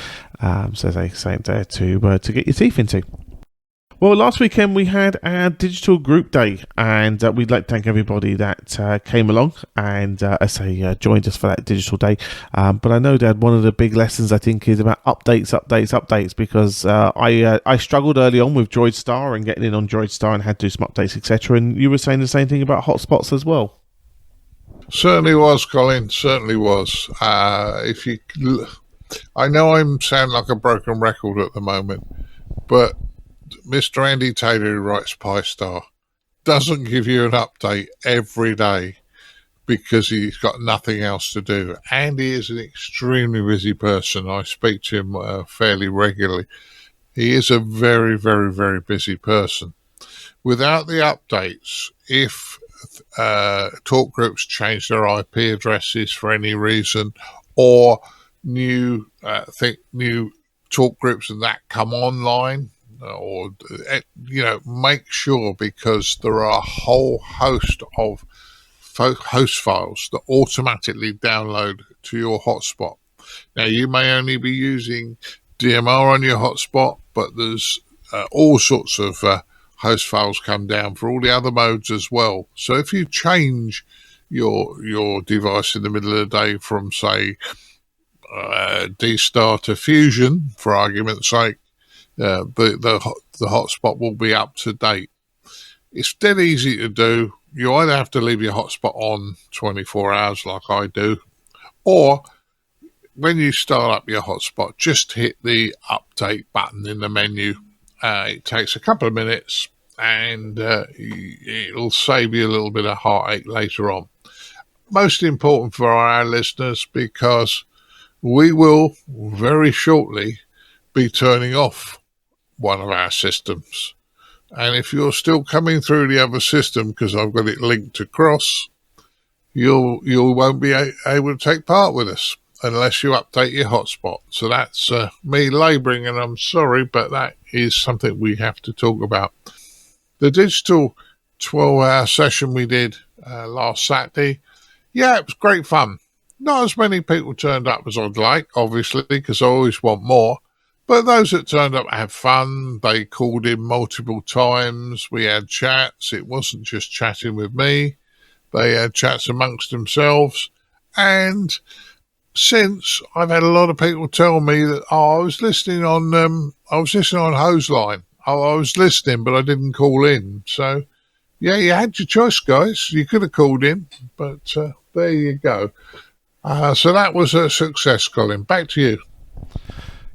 So they say there to get your teeth into. Well, last weekend we had our digital group day, and we'd like to thank everybody that came along and joined us for that digital day. But I know that one of the big lessons, I think, is about updates, because I struggled early on with DroidStar and getting in on DroidStar and had to do some updates, etc. And you were saying the same thing about hotspots as well. Certainly was, Colin. Certainly was. I know I sound like a broken record at the moment, but Mr. Andy Taylor, who writes PyStar, doesn't give you an update every day because he's got nothing else to do. Andy is an extremely busy person. I speak to him fairly regularly. He is a very, very, very busy person. Without the updates, if talk groups change their IP addresses for any reason, or new talk groups and that come online, or make sure, because there are a whole host of host files that automatically download to your hotspot. Now, you may only be using DMR on your hotspot, but there's all sorts of host files come down for all the other modes as well. So if you change your device in the middle of the day from, say, D-Star to Fusion, for argument's sake, the hotspot will be up to date. It's dead easy to do. You either have to leave your hotspot on 24 hours like I do, or when you start up your hotspot, just hit the update button in the menu. It takes a couple of minutes, and it'll save you a little bit of heartache later on. Most important for our listeners, because we will very shortly be turning off one of our systems. And if you're still coming through the other system, because I've got it linked across, you won't be able to take part with us unless you update your hotspot. So that's me labouring, and I'm sorry, but that is something we have to talk about. The digital 12-hour session we did last Saturday, yeah, it was great fun. Not as many people turned up as I'd like, obviously, because I always want more. But those that turned up had fun. They called in multiple times. We had chats. It wasn't just chatting with me. They had chats amongst themselves. And since, I've had a lot of people tell me that, I was listening on Hoseline. I was listening, but I didn't call in. So, yeah, you had your choice, guys. You could have called in, but there you go. So that was a success, Colin. Back to you.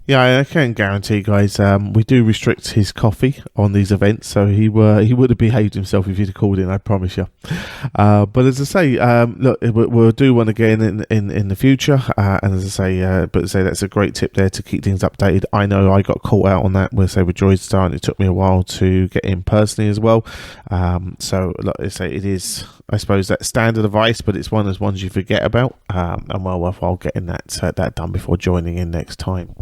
Yeah, I can guarantee, guys, we do restrict his coffee on these events, so he would have behaved himself if he'd have called in, I promise you. But as I say, look, we'll do one again in the future, and as I say, that's a great tip there to keep things updated. I know I got caught out on that with Droidstar, and it took me a while to get in personally as well. So, like I say, it is, I suppose, that standard advice, but it's one of those ones you forget about, and well worthwhile getting that done before joining in next time.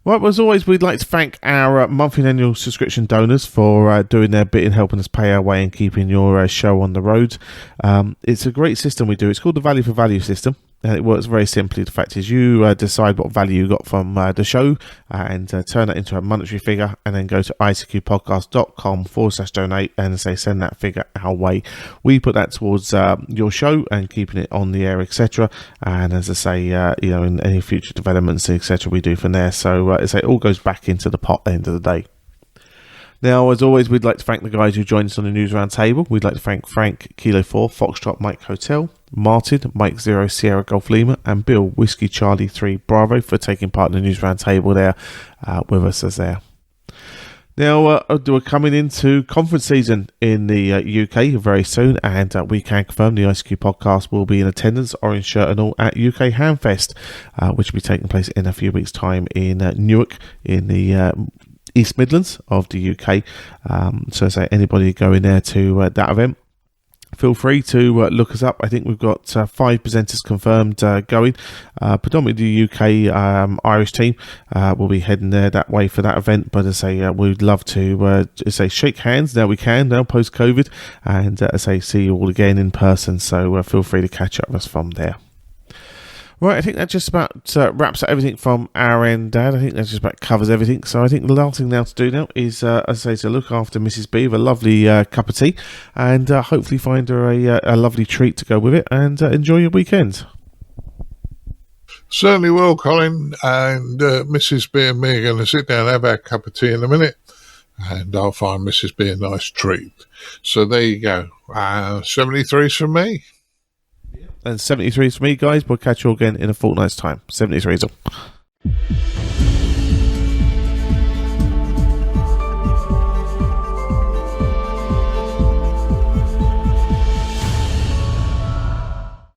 Right, well, as always, we'd like to thank our monthly and annual subscription donors for doing their bit in helping us pay our way and keeping your show on the road. It's a great system we do. It's called the Value for Value system. And it works very simply. The fact is, you decide what value you got from the show and turn that into a monetary figure, and then go to icqpodcast.com/donate and send that figure our way. We put that towards your show and keeping it on the air, etc. And as I say, in any future developments, etc., we do from there. So as I say, it all goes back into the pot at the end of the day. Now, as always, we'd like to thank the guys who joined us on the News Roundtable. We'd like to thank Frank, Kilo 4, Foxtrot Mike Hotel, Martin, Mike 0, Sierra Golf Lima, and Bill, Whiskey Charlie 3, Bravo, for taking part in the News Roundtable there with us as there. Now, we're coming into conference season in the UK very soon, and we can confirm the ICQ podcast will be in attendance, orange shirt and all, at UK Hamfest, which will be taking place in a few weeks' time in Newark in the East Midlands of the UK. So say anybody going there to that event, feel free to look us up. I think we've got 5 presenters confirmed going. Predominantly the UK Irish team will be heading there that way for that event. But as I say, we'd love to shake hands now we can, now post-COVID, and as I say, see you all again in person. So feel free to catch up with us from there. Right, I think that just about wraps up everything from our end, Dad. I think that just about covers everything. So I think the last thing now to do now is, as I say, to look after Mrs. B with a lovely cup of tea, and hopefully find her a lovely treat to go with it, and enjoy your weekend. Certainly will, Colin. And Mrs. B and me are going to sit down and have our cup of tea in a minute, and I'll find Mrs. B a nice treat. So there you go. 73's from me. And 73's for me, guys. We'll catch you all again in a fortnight's time. 73's all.